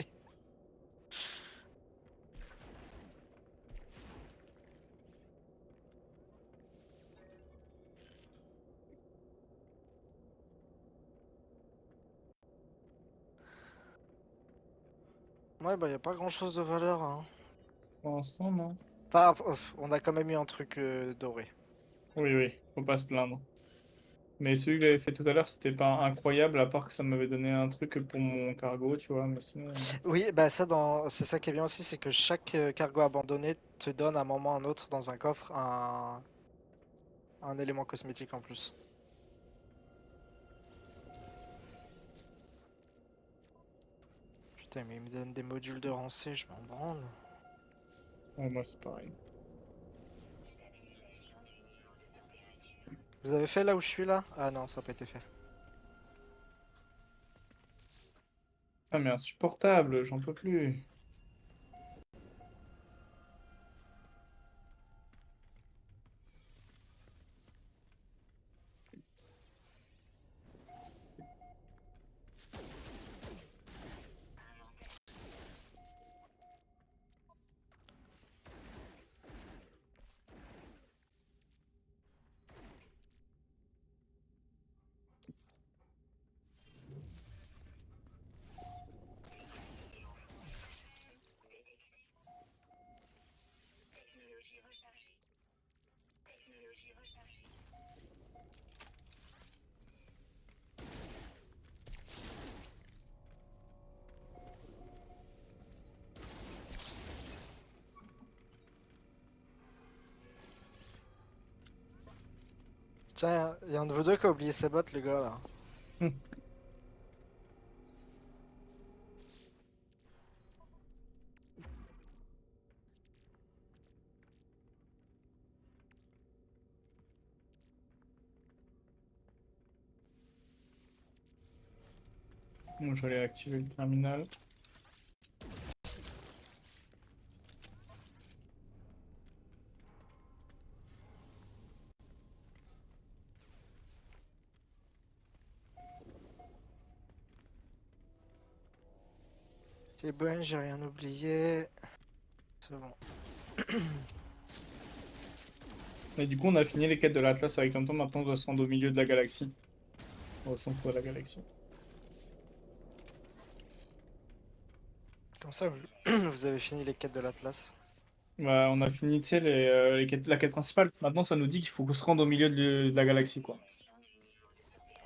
Ouais, bah y a pas grand chose de valeur, hein. Pour l'instant, non. On a quand même eu un truc doré. Oui, oui, faut pas se plaindre. Mais celui que j'avais fait tout à l'heure, c'était pas incroyable, à part que ça m'avait donné un truc pour mon cargo, tu vois, mais sinon... Oui, bah ça c'est ça qui est bien aussi, c'est que chaque cargo abandonné te donne à un moment ou un autre dans un coffre un élément cosmétique en plus. Putain, mais il me donne des modules de rancée, je m'en branle. Ouais, moi, c'est pareil. Vous avez fait là où je suis là? Ah non, ça n'a pas été fait. Ah, mais insupportable, j'en peux plus. Tiens, il y a un de vous deux qui a oublié ses bottes, les gars là. Bon, je vais aller activer le terminal. C'est bon, j'ai rien oublié. C'est bon. Et du coup, on a fini les quêtes de l'Atlas avec Tonton. Maintenant, on doit se rendre au milieu de la galaxie. Au centre de la galaxie. Comme ça, vous, vous avez fini les quêtes de l'Atlas. Bah, on a fini, tu sais, la quête principale. Maintenant, ça nous dit qu'il faut qu'on se rende au milieu de la galaxie, quoi.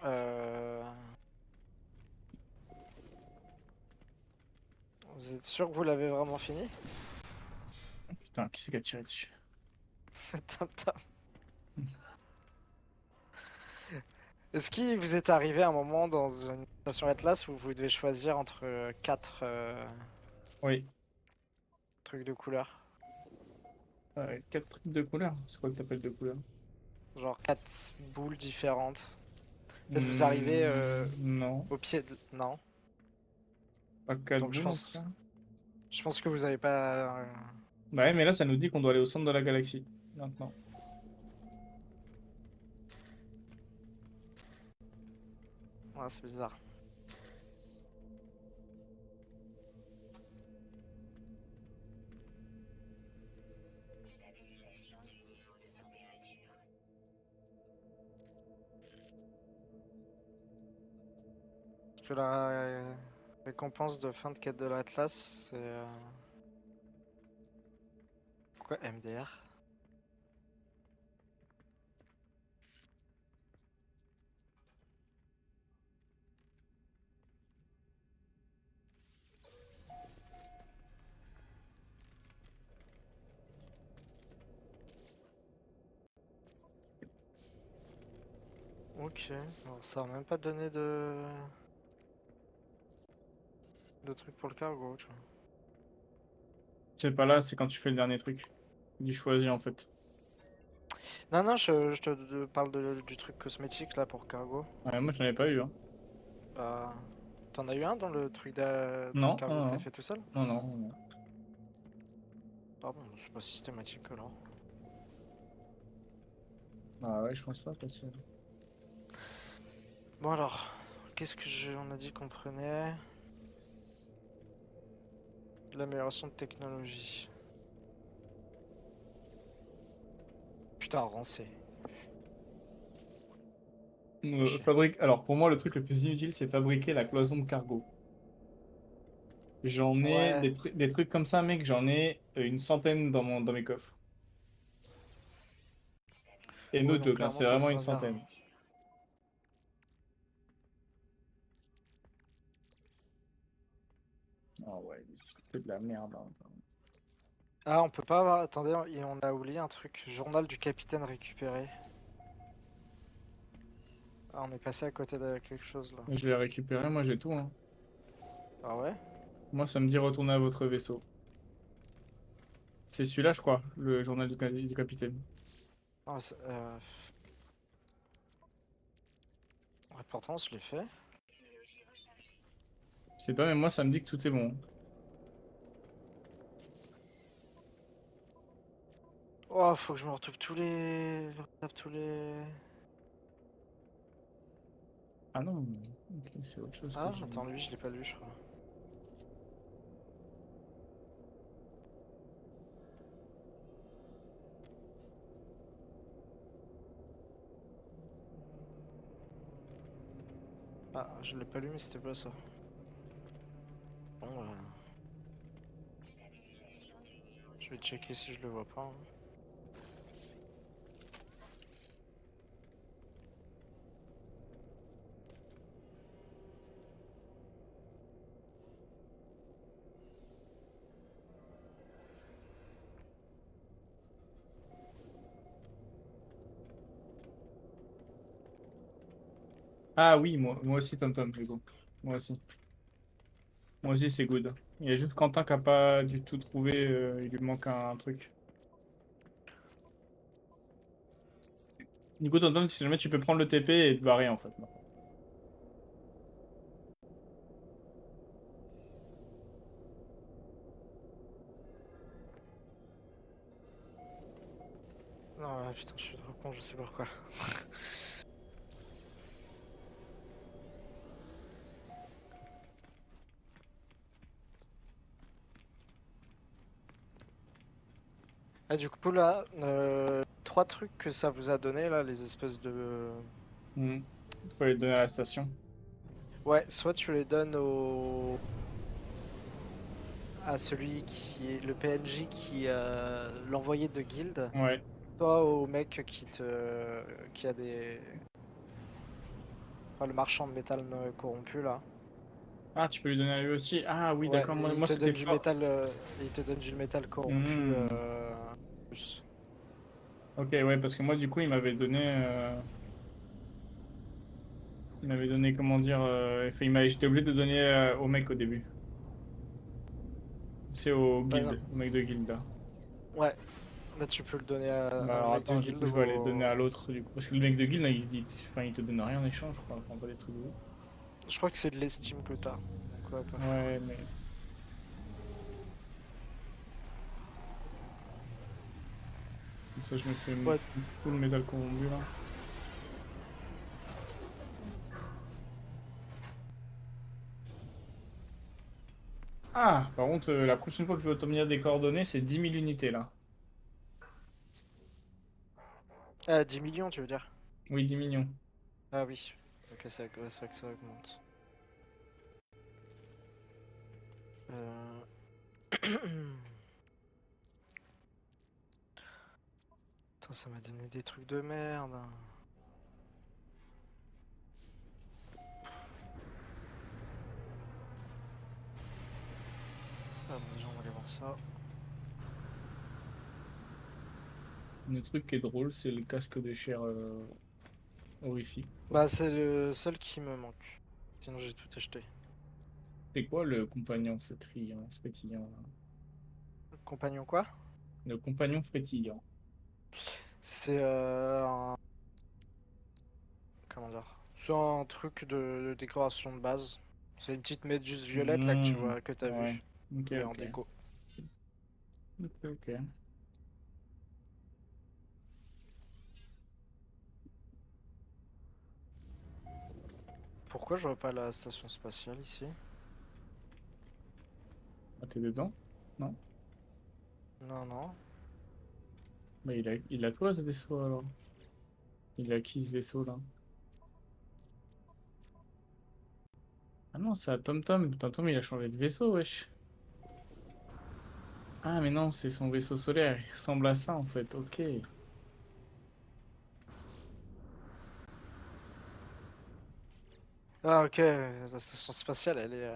Euh... Vous êtes sûr que vous l'avez vraiment fini? Putain, qui c'est qui a tiré dessus? C'est top top. Est-ce qu'il vous est arrivé un moment dans une station Atlas où vous devez choisir entre 4 Oui. trucs de couleur? Quatre trucs de couleur. C'est quoi que t'appelles de couleur? Genre 4 boules différentes. En fait, vous arrivez Non, au pied de... Non. pas quatre Donc boules en tout cas. je pense que vous avez pas... Bah ouais, mais là, ça nous dit qu'on doit aller au centre de la galaxie. Maintenant. Ouais, c'est bizarre. Parce que la récompense de fin de quête de l'Atlas, c'est... Quoi, MDR? Ok, alors ça a même pas donné de trucs pour le cargo, tu vois. C'est pas là, c'est quand tu fais le dernier truc. Il dit choisis en fait. Non, non, je te parle du truc cosmétique là pour cargo. Ouais, moi, j'en avais pas eu, hein. Bah, t'en as eu un dans le truc dans le Non, cargo non, que t'as non. fait tout seul? Non, non, non. Ah bon, c'est pas systématique alors. Ah ouais, je pense pas parce que... Bon alors, qu'est-ce que on a dit qu'on prenait? L'amélioration de technologie. Putain, rancé. Chier. Alors, pour moi, le truc le plus inutile, c'est fabriquer la cloison de cargo. J'en ai Ouais, des trucs comme ça, mec, j'en ai une centaine dans mes coffres. Et Oui, nous non, deux, clairement, c'est ça va vraiment une servir. centaine. Ah ouais, c'est que de la merde, hein. Ah, on peut pas avoir. Attendez, on a oublié un truc. Journal du capitaine récupéré. Ah, on est passé à côté de quelque chose là. Je l'ai récupéré, moi j'ai tout, hein. Ah ouais? Moi ça me dit retourner à votre vaisseau. C'est celui-là, je crois, le journal du capitaine. Ah, ouais, pourtant, je l'ai fait. Je sais pas, mais moi ça me dit que tout est bon. Oh, faut que je me retrouve tous les. Je retape tous les. Ah non, ok, c'est autre chose que Ah, j'ai. attends, lui, je l'ai pas lu, je crois. Ah, je l'ai pas lu, mais c'était pas ça. Bon, bah. Je vais checker si je le vois pas, hein. Ah oui, moi aussi, Tom Tom, du coup. Moi aussi. Moi aussi, c'est good. Il y a juste Quentin qui a pas du tout trouvé, il lui manque un truc. Du coup, Tom Tom, si jamais tu peux prendre le TP et te barrer en fait. Non, ouais, putain, je suis trop con, je sais pas pourquoi. Ah, du coup, là, trois trucs que ça vous a donné, là, les espèces de. Mhm. Faut les donner à la station. Ouais, soit tu les donnes à celui qui est le PNJ qui l'envoyé de guilde, Ouais. soit au mec qui a des. Enfin, le marchand de métal corrompu, là. Ah, tu peux lui donner à lui aussi. Ah oui, Ouais, d'accord, et moi c'était fort. il te donne du métal corrompu Hmm. plus. Ok, ouais, parce que moi, du coup, il m'avait donné, comment dire, enfin, j'étais obligé de donner au mec au début. C'est au Ouais, non. guild, au mec de guild là. Ouais, là tu peux le donner Bah à un alors mec de attends, du guilde coup, je ou vais aller le donner à l'autre, du coup. Parce que le mec de guild, là, enfin, il te donne rien en échange, je crois. Enfin, pas des trucs de ouf. Je crois que c'est de l'estime que t'as. Donc ouais, pas fou. Ouais, mais. Comme ça, je me fais Ouais, full métal corrompu là. Ah, par contre, la prochaine fois que je vais obtenir des coordonnées, c'est 10 000 unités là. 10 millions tu veux dire? Oui, 10 millions. Ah oui. Ok, ouais, c'est vrai que ça augmente. Euh... Putain, ça m'a donné des trucs de merde. Ah bon, déjà on va aller voir ça. Le truc qui est drôle, c'est le casque de chair horrifique, quoi. Bah c'est le seul qui me manque. Sinon j'ai tout acheté. C'est quoi le compagnon frétillant, frétillant là? Compagnon quoi? Le compagnon frétillant. C'est comment dire? C'est un truc de décoration de base. C'est une petite méduse violette là que tu Hmm, vois, que t'as ouais. vu, Ok, mais en ok. déco. Ok, ok. Pourquoi je vois pas la station spatiale ici? Ah, t'es dedans? Non? Non, non. Bah, il a toi ce vaisseau alors? Il a qui ce vaisseau là? Ah non, c'est à TomTom. TomTom, il a changé de vaisseau, wesh. Ah, mais non, c'est son vaisseau solaire. Il ressemble à ça en fait, ok. Ah ok, la station spatiale, elle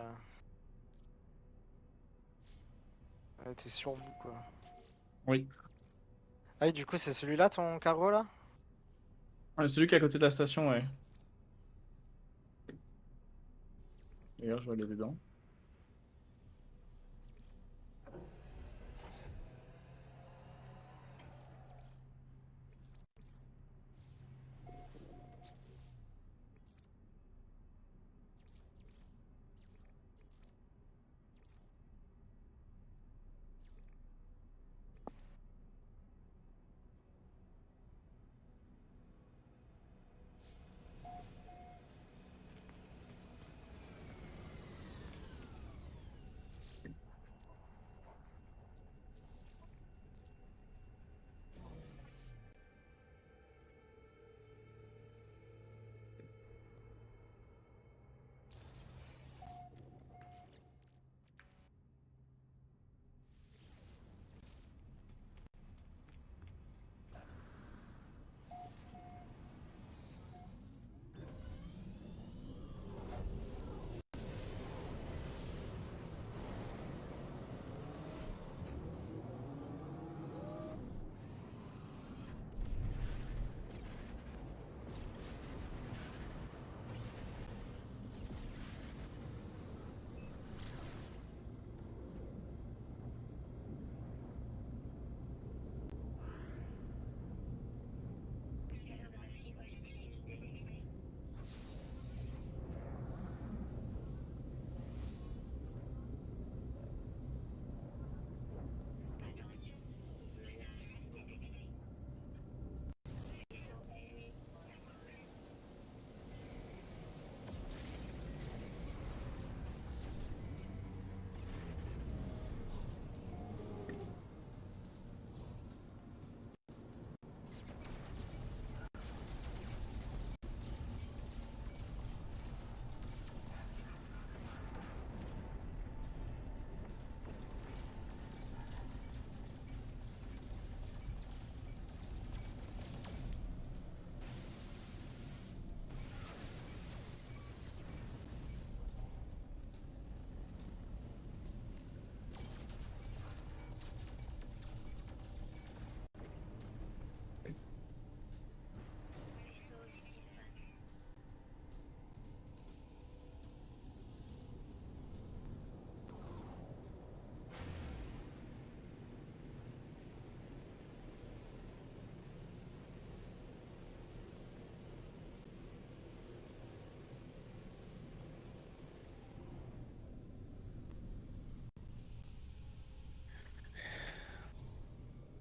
était sur vous quoi. Oui. Ah oui, du coup c'est celui-là ton cargo là? Celui qui est à côté de la station, ouais. D'ailleurs, je vais aller dedans.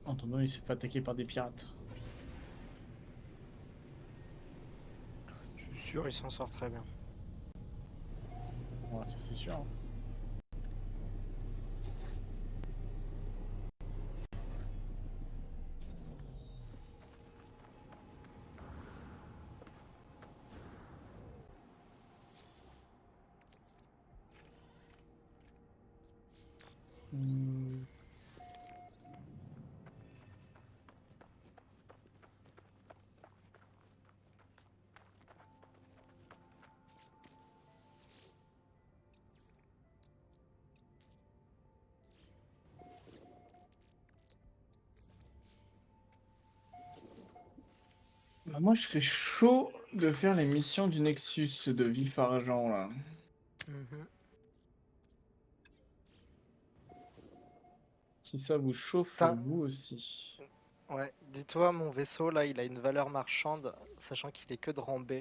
Antonio, il s'est fait attaquer par des pirates. Je suis sûr il s'en sort très bien. Ouais, ça c'est sûr. Hmm. Bah, moi, je serais chaud de faire les missions du Nexus de Vif Argent, là. Mhm. Si ça vous chauffe, Putain, vous aussi. ouais, dis-toi mon vaisseau là il a une valeur marchande, sachant qu'il est que de rang B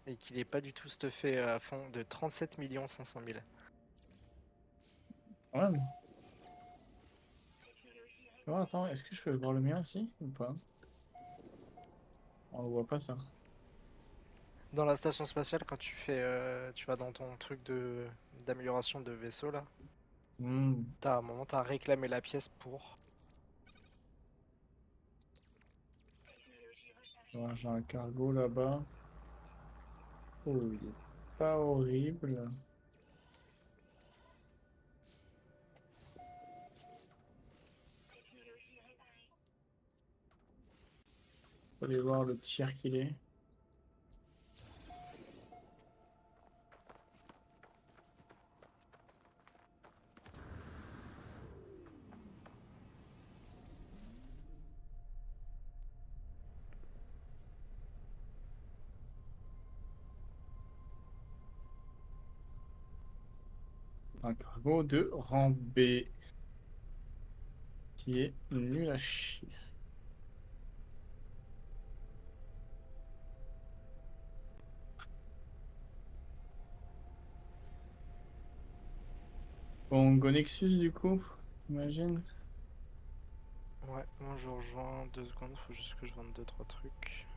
et qu'il est pas du tout stuffé à fond de 37 500 000. Ouais. Oh, attends, est-ce que je peux voir le mien aussi ou pas? On le voit pas, ça. Dans la station spatiale, quand tu vas dans ton truc de d'amélioration de vaisseau là, Hmm. t'as un moment t'as réclamé la pièce pour. Ouais, j'ai un cargo là-bas. Oh, il est pas horrible. Faut aller voir le tir qu'il est. Un cargo de rang B qui est nul à chier. Bon, Go Nexus du coup, imagine. Ouais, moi je rejoins 2 secondes, faut juste que je vende 2-3 trucs.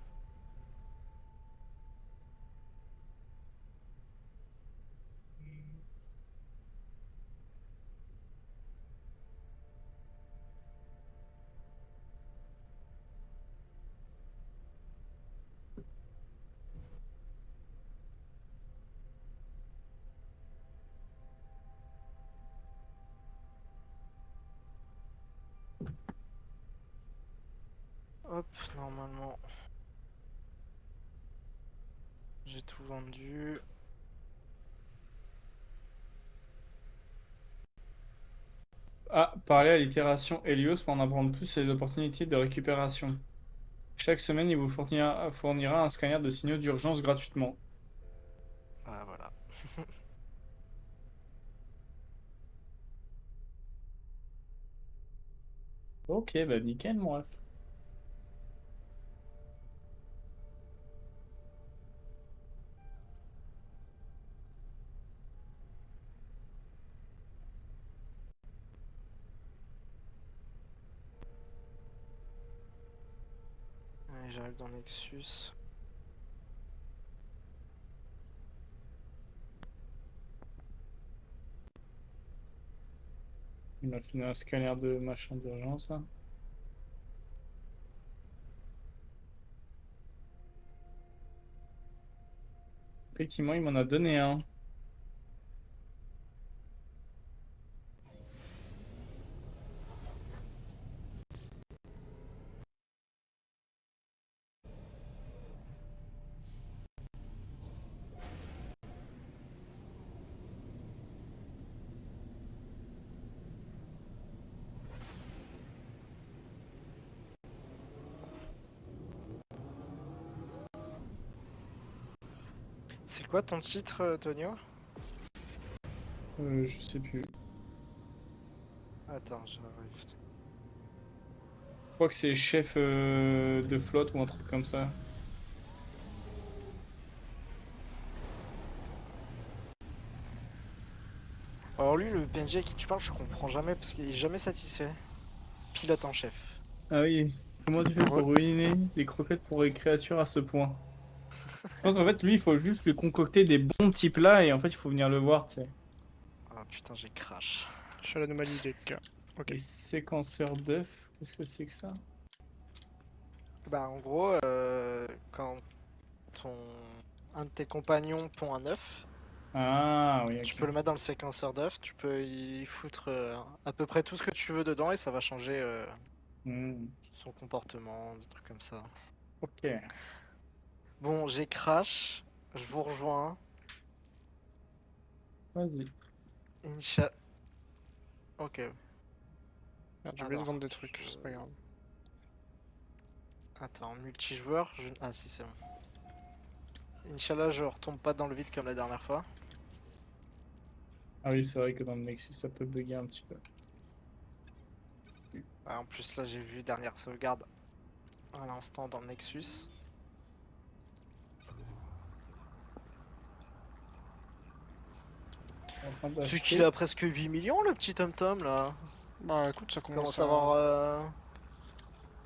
Hop, normalement j'ai tout vendu. Ah, parler à l'itération Helios pour en apprendre plus sur les opportunités de récupération. Chaque semaine, il vous fournira un scanner de signaux d'urgence gratuitement. Ah voilà. Ok, bah nickel, mon ref. Allez, j'arrive dans Nexus. Il m'a filé un scanner de machin d'urgence, là. Effectivement, il m'en a donné un. C'est quoi ton titre, Tonio? Je sais plus. Attends, j'arrive. Je crois que c'est chef de flotte ou un truc comme ça. Alors lui, le PNJ à qui tu parles, je comprends jamais parce qu'il est jamais satisfait. Pilote en chef. Ah oui, comment tu fais pour ruiner les croquettes pour les créatures à ce point? Je pense qu'en fait, lui, il faut juste lui concocter des bons petits plats et en fait, il faut venir le voir, tu sais. Ah putain, j'ai crash. Je suis à l'anomalie des cas. Ok. Les séquenceurs d'œufs, qu'est-ce que c'est que ça? Bah en gros, quand ton... un de tes compagnons pond un œuf, Ah oui, tu ok. peux le mettre dans le séquenceur d'œufs, tu peux y foutre à peu près tout ce que tu veux dedans et ça va changer Hmm, son comportement, des trucs comme ça. ok, Bon, j'ai crash, je vous rejoins. vas-y. Incha... Ok, Merde, j'ai oublié de alors, vendre des trucs, c'est pas grave. attends, multijoueur, ah si c'est bon. Inch'Allah, je retombe pas dans le vide comme la dernière fois. Ah oui, c'est vrai que dans le Nexus, ça peut bugger un petit peu. Ah, en plus là, j'ai vu dernière sauvegarde à l'instant dans le Nexus. En train Celui qui d'acheter. a presque 8 millions, le petit Tom Tom là. Bah écoute, ça Il commence commence à à...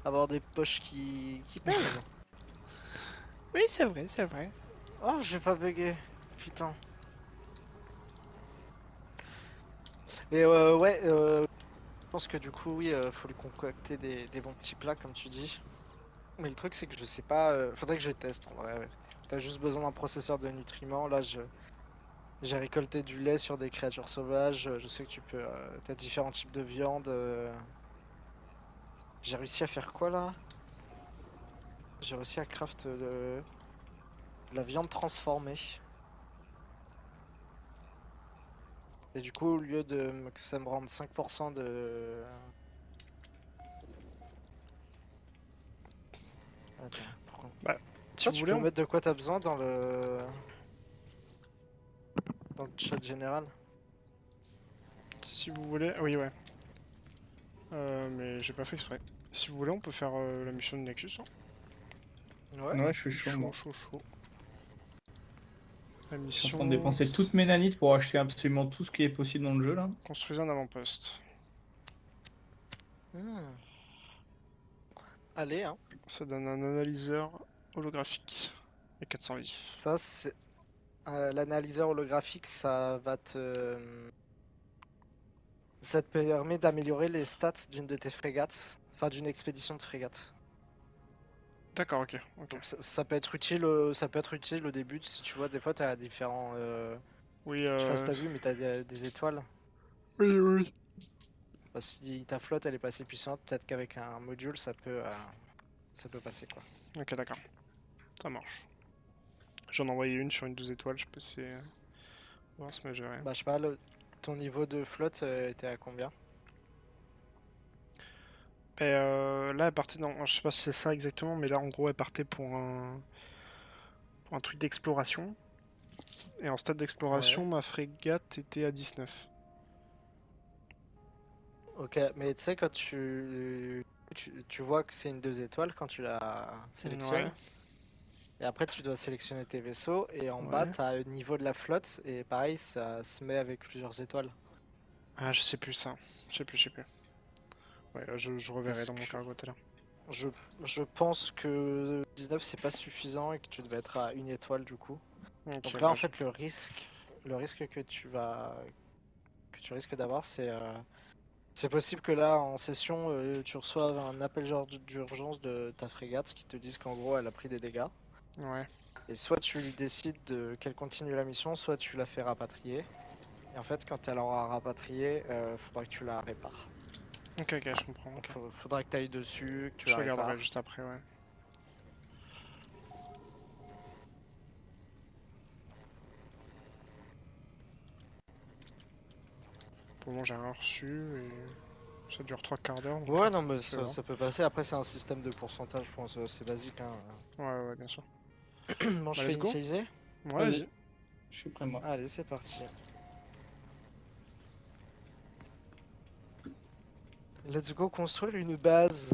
avoir des poches qui pèsent. Oui, c'est vrai, c'est vrai. Oh, j'ai pas bugué. Putain. Et ouais, je pense que du coup, oui, faut lui concocter des bons petits plats, comme tu dis. Mais le truc, c'est que je sais pas. Faudrait que je teste en vrai. Ouais. T'as juste besoin d'un processeur de nutriments. Là, j'ai récolté du lait sur des créatures sauvages. Je sais que tu peux. T'as différents types de viande. J'ai réussi à faire quoi là? J'ai réussi à craft de la viande transformée. Et du coup, au lieu que ça me rende 5% de... Attends, pourquoi? Bah, si Ah, vous tu voulez, peux mettre de quoi t'as besoin dans le chat général. Si vous voulez... Oui, ouais. Mais j'ai pas fait exprès. Si vous voulez, on peut faire la mission du Nexus. Hein. Ouais. Ouais, je suis chaud, moi. Chaud. La Je suis en mission... train de dépenser toutes mes nanites pour acheter absolument tout ce qui est possible dans le jeu, là. Construisez un avant-poste. Hmm. Allez, hein. Ça donne un analyseur holographique. Et 400 vifs. Ça, c'est l'analyseur holographique, ça te permet d'améliorer les stats d'une de tes frégates, enfin d'une expédition de frégate. D'accord, ok. Donc ça peut être utile, ça peut être utile au début si tu vois des fois t'as différents, Oui, je sais pas si t'as vu mais t'as des étoiles. oui. Bah, si ta flotte elle est pas assez puissante, peut-être qu'avec un module ça peut passer quoi. Ok, d'accord. Ça marche. J'en ai envoyé une sur une 12 étoiles, je peux essayer. Voir si ça m'a géré. Bah je sais pas, ton niveau de flotte était à combien? Et là, elle partait dans. Je sais pas si c'est ça exactement, mais là, en gros, elle partait pour un truc d'exploration. Et en stade d'exploration, Ouais. ma frégate était à 19. Ok, mais tu sais quand tu vois que c'est une 2 étoiles quand tu la Ouais, sélectionnes. Et après, tu dois sélectionner tes vaisseaux. Et en bas, ouais. tu as le niveau de la flotte. Et pareil, ça se met avec plusieurs étoiles. Ah, je sais plus ça. Je sais plus. Ouais, je reverrai Parce dans mon que cargo tout à l'heure. je, je pense que 19, c'est pas suffisant et que tu devais être à une étoile du coup. Ok, Donc là, bah, en fait, le risque que tu risques d'avoir, c'est possible que là, en session, tu reçoives un appel d'urgence de ta frégate qui te dise qu'en gros, elle a pris des dégâts. ouais. Et soit tu lui décides qu'elle continue la mission, soit tu la fais rapatrier. Et en fait, quand elle aura rapatrié, faudra que tu la répares. Ok, je comprends. Donc Ok. faudra que tu ailles dessus, que tu Je la regarderai répares. juste après, ouais. Pour le moment, j'ai rien reçu et ça dure 3 quarts d'heure, donc Ouais, non, mais je vais voir. ça peut passer. Après, c'est un système de pourcentage, je pense, c'est basique. Hein. Ouais, bien sûr. Bon, je Bah, fais let's go. initialiser. Ouais, Vas-y, vas-y. je suis prêt, moi. Allez, c'est parti. Let's go construire une base.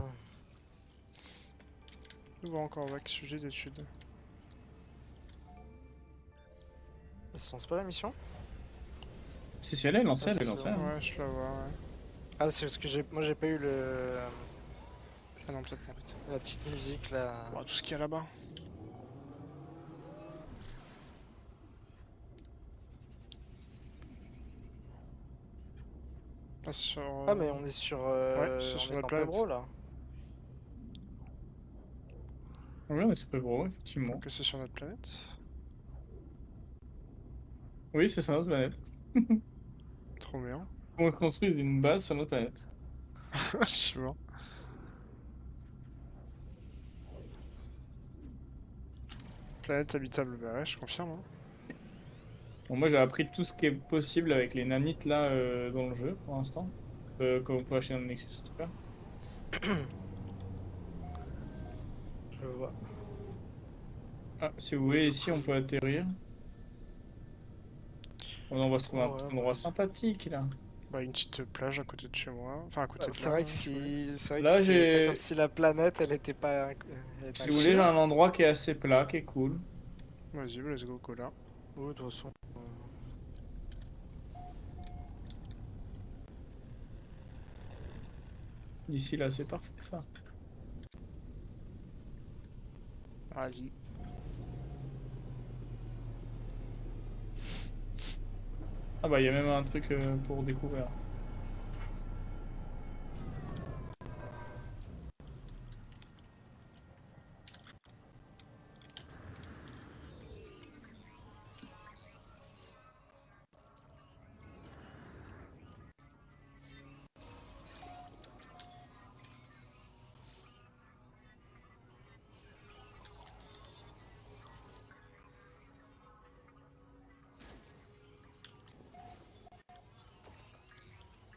On va encore vague sujet d'étude. Ça lance pas la mission? Si, si, elle est lancée, Ah, elle est c'est lancée. bon. Hein. Ouais, je la vois, ouais. Ah, c'est parce que moi j'ai pas eu Ah non, peut-être pas en fait. la petite musique là. Bon, tout ce qu'il y a là-bas. Pas sur. Ah, mais on est sur, Ouais, c'est on sur est notre en planète. Pebro là. Ouais, c'est pas gros, effectivement. Donc c'est sur notre planète. Oui, c'est sur notre planète. Trop bien. On construit une base sur notre planète. Je suis mort. Planète habitable, bah ouais, je confirme. Hein. Bon, moi, j'ai appris tout ce qui est possible avec les nanites là dans le jeu pour l'instant. Qu'on peut acheter dans le Nexus en tout cas. Je vois. Ah, si vous Bon, voulez, du ici, coup. on peut atterrir. On va se trouver un Ouais, petit bah, endroit sympathique là. Bah, une petite plage à côté de chez moi. Enfin, à côté de c'est là, vrai que hein, si vous voulez. c'est Là, pas comme j'ai. si la planète elle était pas elle était Si vous voulez, j'ai incroyable. un endroit qui est assez plat, qui est cool. Vas-y, let's go, cola. Ouais, de toute façon. Ici, là, c'est parfait ça. Vas-y. Ah bah, il y a même un truc pour découvrir.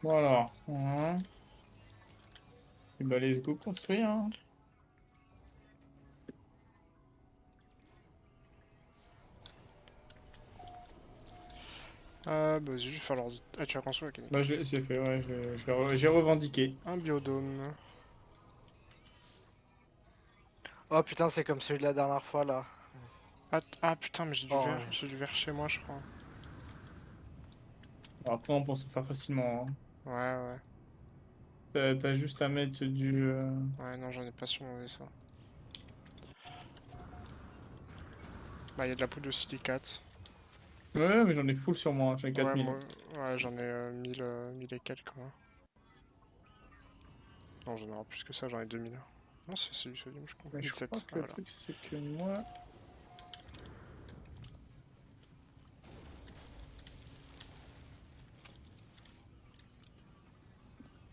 Bon alors, hein. Et bah, let's go construire. Hein. Bah vas-y, je vais faire l'ordi. Ah, tu as construit la mécanique. Bah, c'est fait, ouais, j'ai revendiqué. Un biodôme. Oh putain, c'est comme celui de la dernière fois là. Ah putain, mais j'ai du Oh, verre. ouais. J'ai du verre chez moi, je crois. Alors, après, on peut se faire facilement, hein. Ouais, ouais. T'as juste à mettre du. Ouais, non, j'en ai pas sur mon vaisseau. Bah, il y a de la poudre de silicate. Ouais, mais j'en ai full sur moi, j'en ai Ouais, 4000. moi, ouais, j'en ai 1000 et quelques, moi. Non, j'en ai plus que ça, j'en ai 2000. Non, c'est du sodium, je crois. Mais je crois 1007, que le voilà. truc, c'est que moi.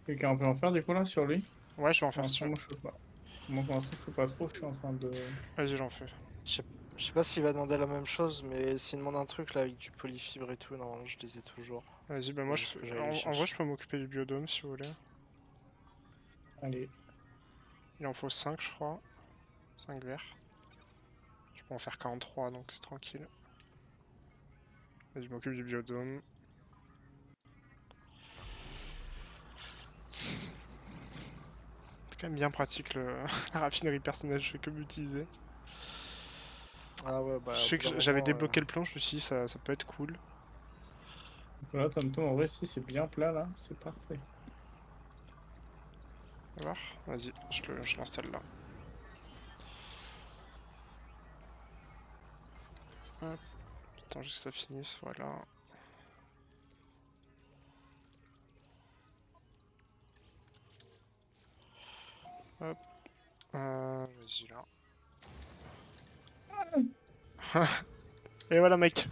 Quelqu'un peut en faire du coup là sur lui? Ouais, je vais en Pour faire l'instant, sûr. moi je peux pas. Moi pour l'instant, je peux pas trop, je suis en train de. Vas-y, j'en fais. Je sais je sais pas s'il va demander la même chose, mais s'il demande un truc là avec du polyfibre et tout, non, je les ai toujours. Vas-y, bah Faut moi, juste que j'aille les en vrai, je chercher. peux m'occuper du biodôme si vous voulez. Allez. Il en faut 5, je crois. 5 verres. Je peux en faire 43, donc c'est tranquille. Vas-y, je m'occupe du biodôme. C'est quand même bien pratique la raffinerie personnelle, je fais que l'utiliser. Ah ouais, Je bah au sais bout que d'un j'avais moment, débloqué le plomb, je me suis dit ça peut être cool. Donc là, Tom, en vrai, si c'est bien plat là, c'est parfait. On va voir. Vas-y, je l'installe là. Hop. Attends juste que ça finisse, voilà. Hop. Vas-y là. Et voilà mec,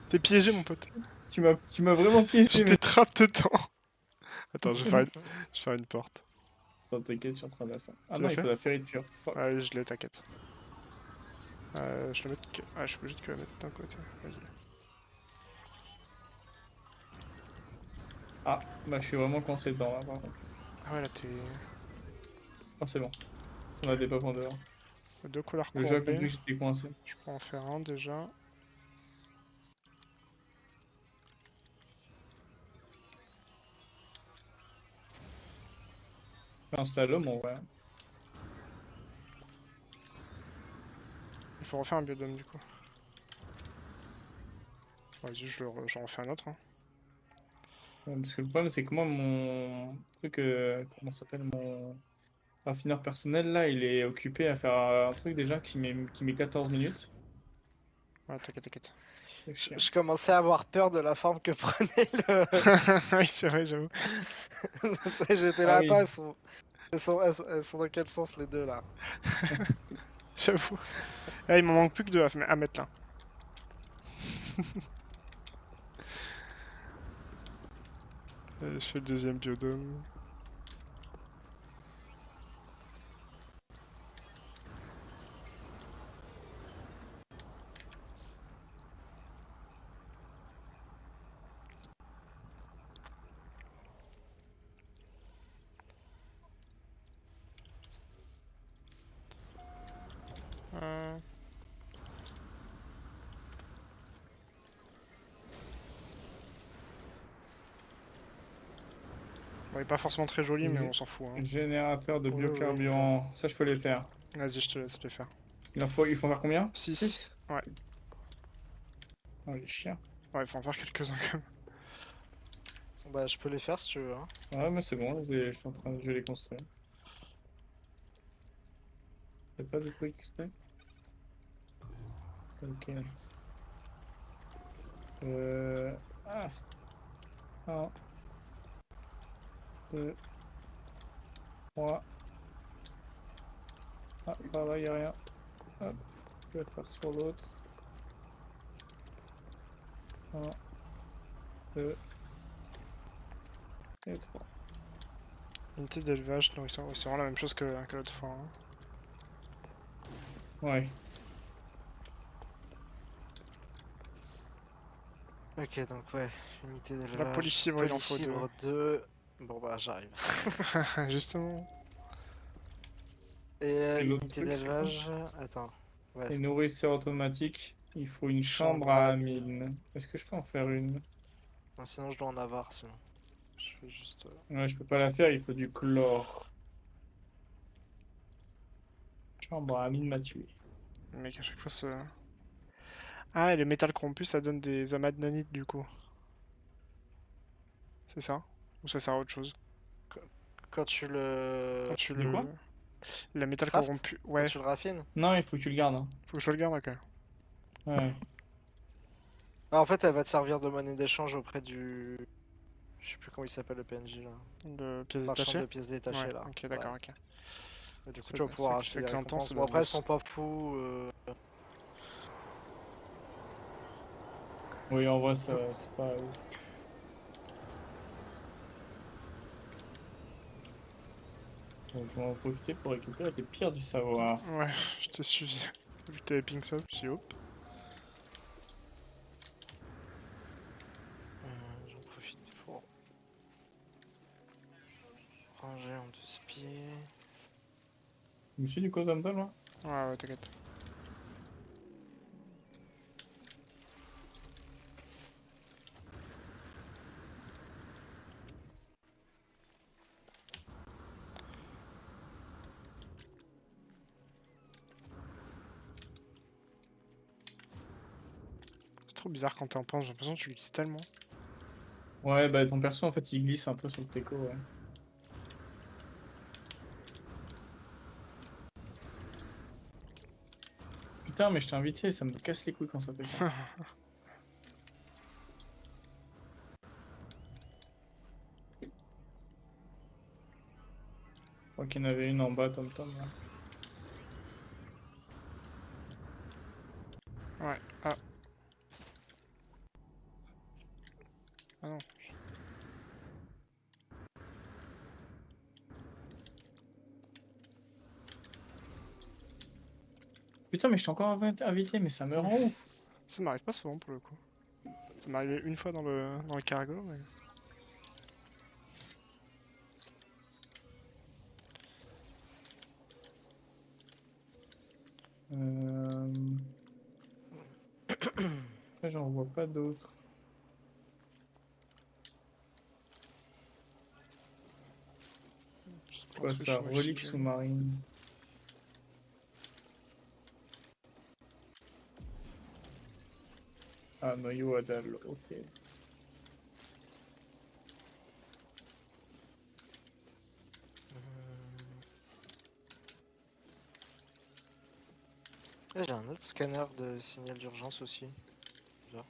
t'es piégé mon pote. Tu m'as vraiment Je piégé, t'ai mais. trappe dedans. Attends, je vais faire une porte. Attends, t'inquiète, je suis en train de la faire. Ah Tu non, l'as il fait? faut la ferriture. Fuck. Ouais, je l'ai, t'inquiète. Je le mets que... Ah, je suis obligé de la mettre d'un côté. Vas-y. Ah, bah je suis vraiment coincé dedans là, par contre. Ah ouais, là t'es... Ah, c'est bon. On a Ok. des pas dehors. Deux couleurs Le jeu a courbées. compris que j'étais coincé. Je peux en faire un déjà. Installe l'homme en vrai. Il faut refaire un biodôme du coup. Vas-y, j'en refais un autre. Hein. Parce que le problème, c'est que moi, mon truc, comment ça s'appelle, mon raffineur personnel, là, il est occupé à faire un truc déjà qui met 14 minutes. Ouais, t'inquiète, t'inquiète. C'est chiant. je commençais à avoir peur de la forme que prenait le. Oui, c'est vrai, j'avoue. J'étais Ah là, attends, oui, elles sont dans quel sens les deux là? J'avoue. Eh, il m'en manque plus que deux à mettre là. Je fais le deuxième biodôme. Euh, Bon, il est pas forcément très joli, mais on s'en fout. Hein. générateur de Oui, oui. biocarburant. Ça, je peux les faire. Vas-y, je te laisse les faire. Il faut faire combien? 6. 6. Ouais. Oh, les chiens. Ouais, il faut en faire quelques-uns quand même. Bah, je peux les faire si tu veux. Hein. Ouais, mais c'est bon, je suis en train je vais les construire. Y'a pas de truc exprès? Ok. Ah. 1, 2, 3. Ah, par là, y'a rien. Hop, je vais faire sur l'autre. 1, 2 et 3. Unité d'élevage, nourriture. Ouais, c'est vraiment la même chose que l'autre fois. Hein. Ouais. Ok, donc ouais, unité d'élevage. La polyfibre, il en faut 2. Polyfibre 2. Bon bah j'arrive. Justement. Et Et l'autre unité truc, c'est quoi? d'élevage. Attends. Ouais, Et nourriture automatique. Il faut une chambre chambre à à amine. Est-ce que je peux en faire une? Sinon je dois en avoir sinon. Je fais juste... Ouais, je peux pas la faire, il faut du chlore. Chambre à mine m'a tué. Le mec, à chaque fois, ça. Ah, et le métal corrompu, ça donne des amas de nanite du coup. C'est ça? Ou ça sert à autre chose? Quand tu Quand le tu Du quoi? le. Le métal craft, corrompu. quand Ouais, tu le raffines. Non, il faut que tu le gardes. Hein. faut que je le garde, ok. Ouais. Ah, en fait, elle va te servir de monnaie d'échange auprès du... Je sais plus comment il s'appelle le PNJ là. De pièces Marchand détachées? de pièces Ouais, détachées là. ok, Ouais. d'accord, ok. Et du coup, Ça, tu vas pouvoir c'est acheter des que j'entends, récompenses. ça Bon, donne après, elles plus. sont pas fous. Oui, en vrai, ça, c'est pas ouf. Donc, je vais en profiter pour récupérer les pires du savoir. Ouais, je t'ai suivi. Vu que t'avais ping ça, je suis hop. J'en profite pour ranger en 12 pieds. Monsieur du Cosumble, là? Ouais, ouais, t'inquiète. C'est trop bizarre quand t'es en pince, j'ai l'impression que tu glisses tellement. Ouais, bah ton perso, en fait, il glisse un peu sur le teco, ouais. Putain, mais je t'ai invité, ça me casse les couilles quand ça fait ça. Je crois qu'il y en avait une en bas, Tom Tom, là. Ouais, ah. Ah non. Putain, mais je t'ai encore invité, mais ça me rend ouf. Ça m'arrive pas souvent pour le coup. Ça m'est arrivé une fois dans le cargo, mais. Euh... Après, j'en vois pas d'autres. Juste Quoi rentrer ça? sur Relique Oxygène. sous-marine. Ah, noyau à dalle, ok. Là, j'ai un autre scanner de signal d'urgence aussi. Bizarre.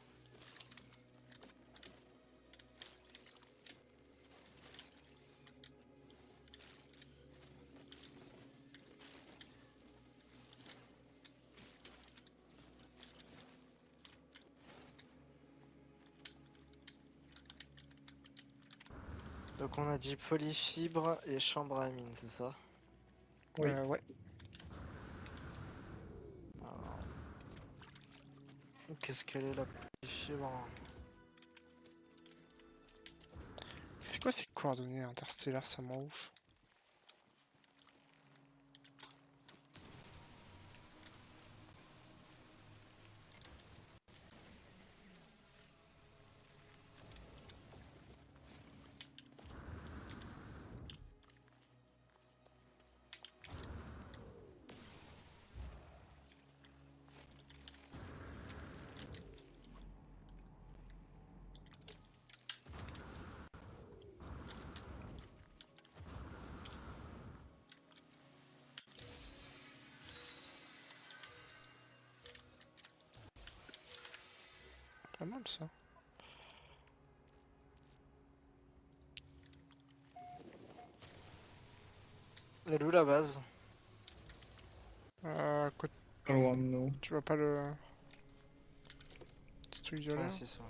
Donc on a dit polyfibre et chambre à mine, c'est ça? Oui. Ouais. Alors, qu'est-ce qu'elle est la polyfibre? C'est quoi ces coordonnées interstellaires, ça m'en ouf. Pas mal ça. Elle est où la base? Quoi, Pas loin de nous. tu vois pas le petit truc violet Ah là? si, ça.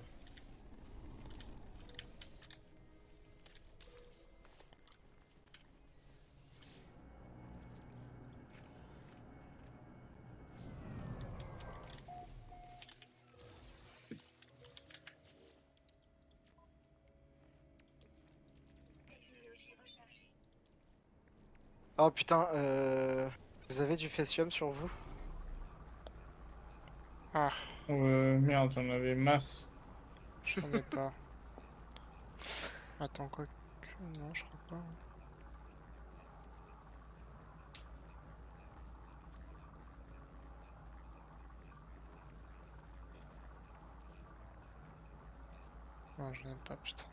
Oh putain, vous avez du Fessium sur vous? Ah, Merde, j'en avais masse. j'en ai pas. Attends, quoi que... Non, je crois pas. Non, je n'aime pas, putain.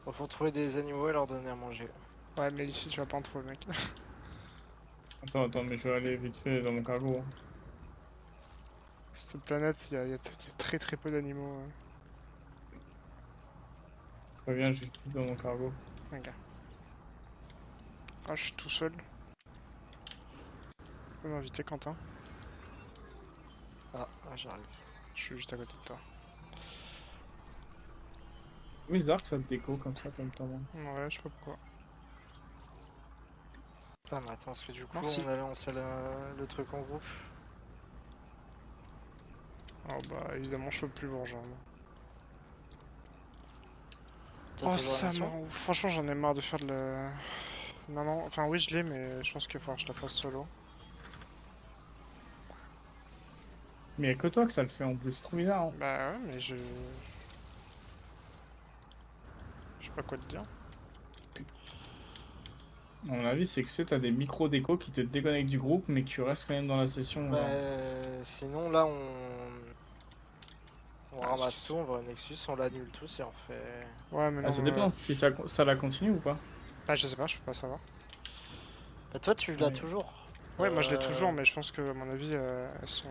Bon, faut trouver des animaux et leur donner à manger. Ouais, mais ici, tu vas pas en trouver, mec. Attends, mais je vais aller vite fait dans mon cargo. Cette planète, il y a très très peu d'animaux. Reviens, je vais vite dans mon cargo. Ok. Ah, je suis tout seul. Tu peux m'inviter, Quentin? Ah, j'arrive. Je suis juste à côté de toi. Bizarre que ça te déco comme ça, comme temps. Ouais, je sais pas pourquoi. Ah, mais attends, parce que du coup, Merci. on a lancé le truc en groupe. Oh bah, évidemment, je peux plus vous rejoindre. T'as Oh, toujours la ça mission? m'en... Franchement, j'en ai marre de faire de le... Non, non, enfin oui, je l'ai, mais je pense qu'il va falloir que je la fasse solo. Mais y'a que toi que ça le fait en plus, c'est trop bizarre. Hein. Bah ouais, mais je... Je sais pas quoi te dire. À mon avis, c'est que tu sais, t'as des micros d'écho qui te déconnectent du groupe, mais que tu restes quand même dans la session. Bah, Genre. sinon, là, on Ah, ramasse tout, on va au Nexus, on l'annule tous et on fait... Ouais, mais Ah, non, ça mais... dépend si ça la continue ou pas. Ah, je sais pas, je peux pas savoir. Bah, toi, tu l'as Ouais. toujours. Ouais, moi je l'ai toujours, mais je pense que, à mon avis, elles sont...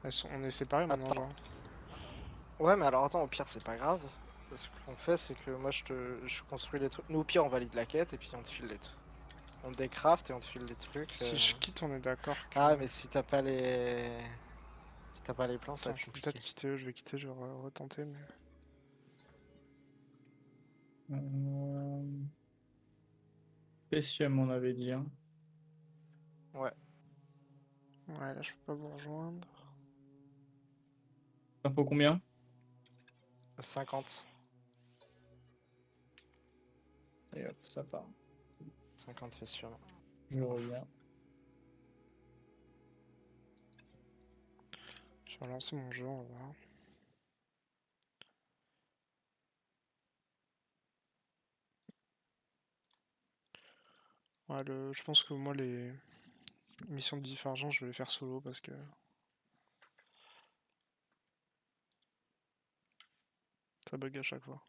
Elles sont... On est séparés maintenant, Attends. genre. Ouais, mais alors attends, au pire, c'est pas grave. Ce qu'on fait, c'est que moi, je construis les trucs. Nous, au pire, on valide la quête et puis on te file les trucs. On décraft et on te file les trucs. Si je quitte, on est d'accord que... Ah, mais si t'as pas les... Si t'as pas les plans, ça va Attends, être je peux compliqué. peut-être quitter, je vais quitter, je vais retenter, mais... Spécium, on avait dit. Hein. Ouais, Ouais, là, je peux pas vous rejoindre. T'en faut combien? 50. Et hop, ça part. 50 fait sûr. Je reviens. Je vais relancer mon jeu, on va voir. Ouais, je pense que moi, les missions de divergence, je vais les faire solo parce que ça bug à chaque fois.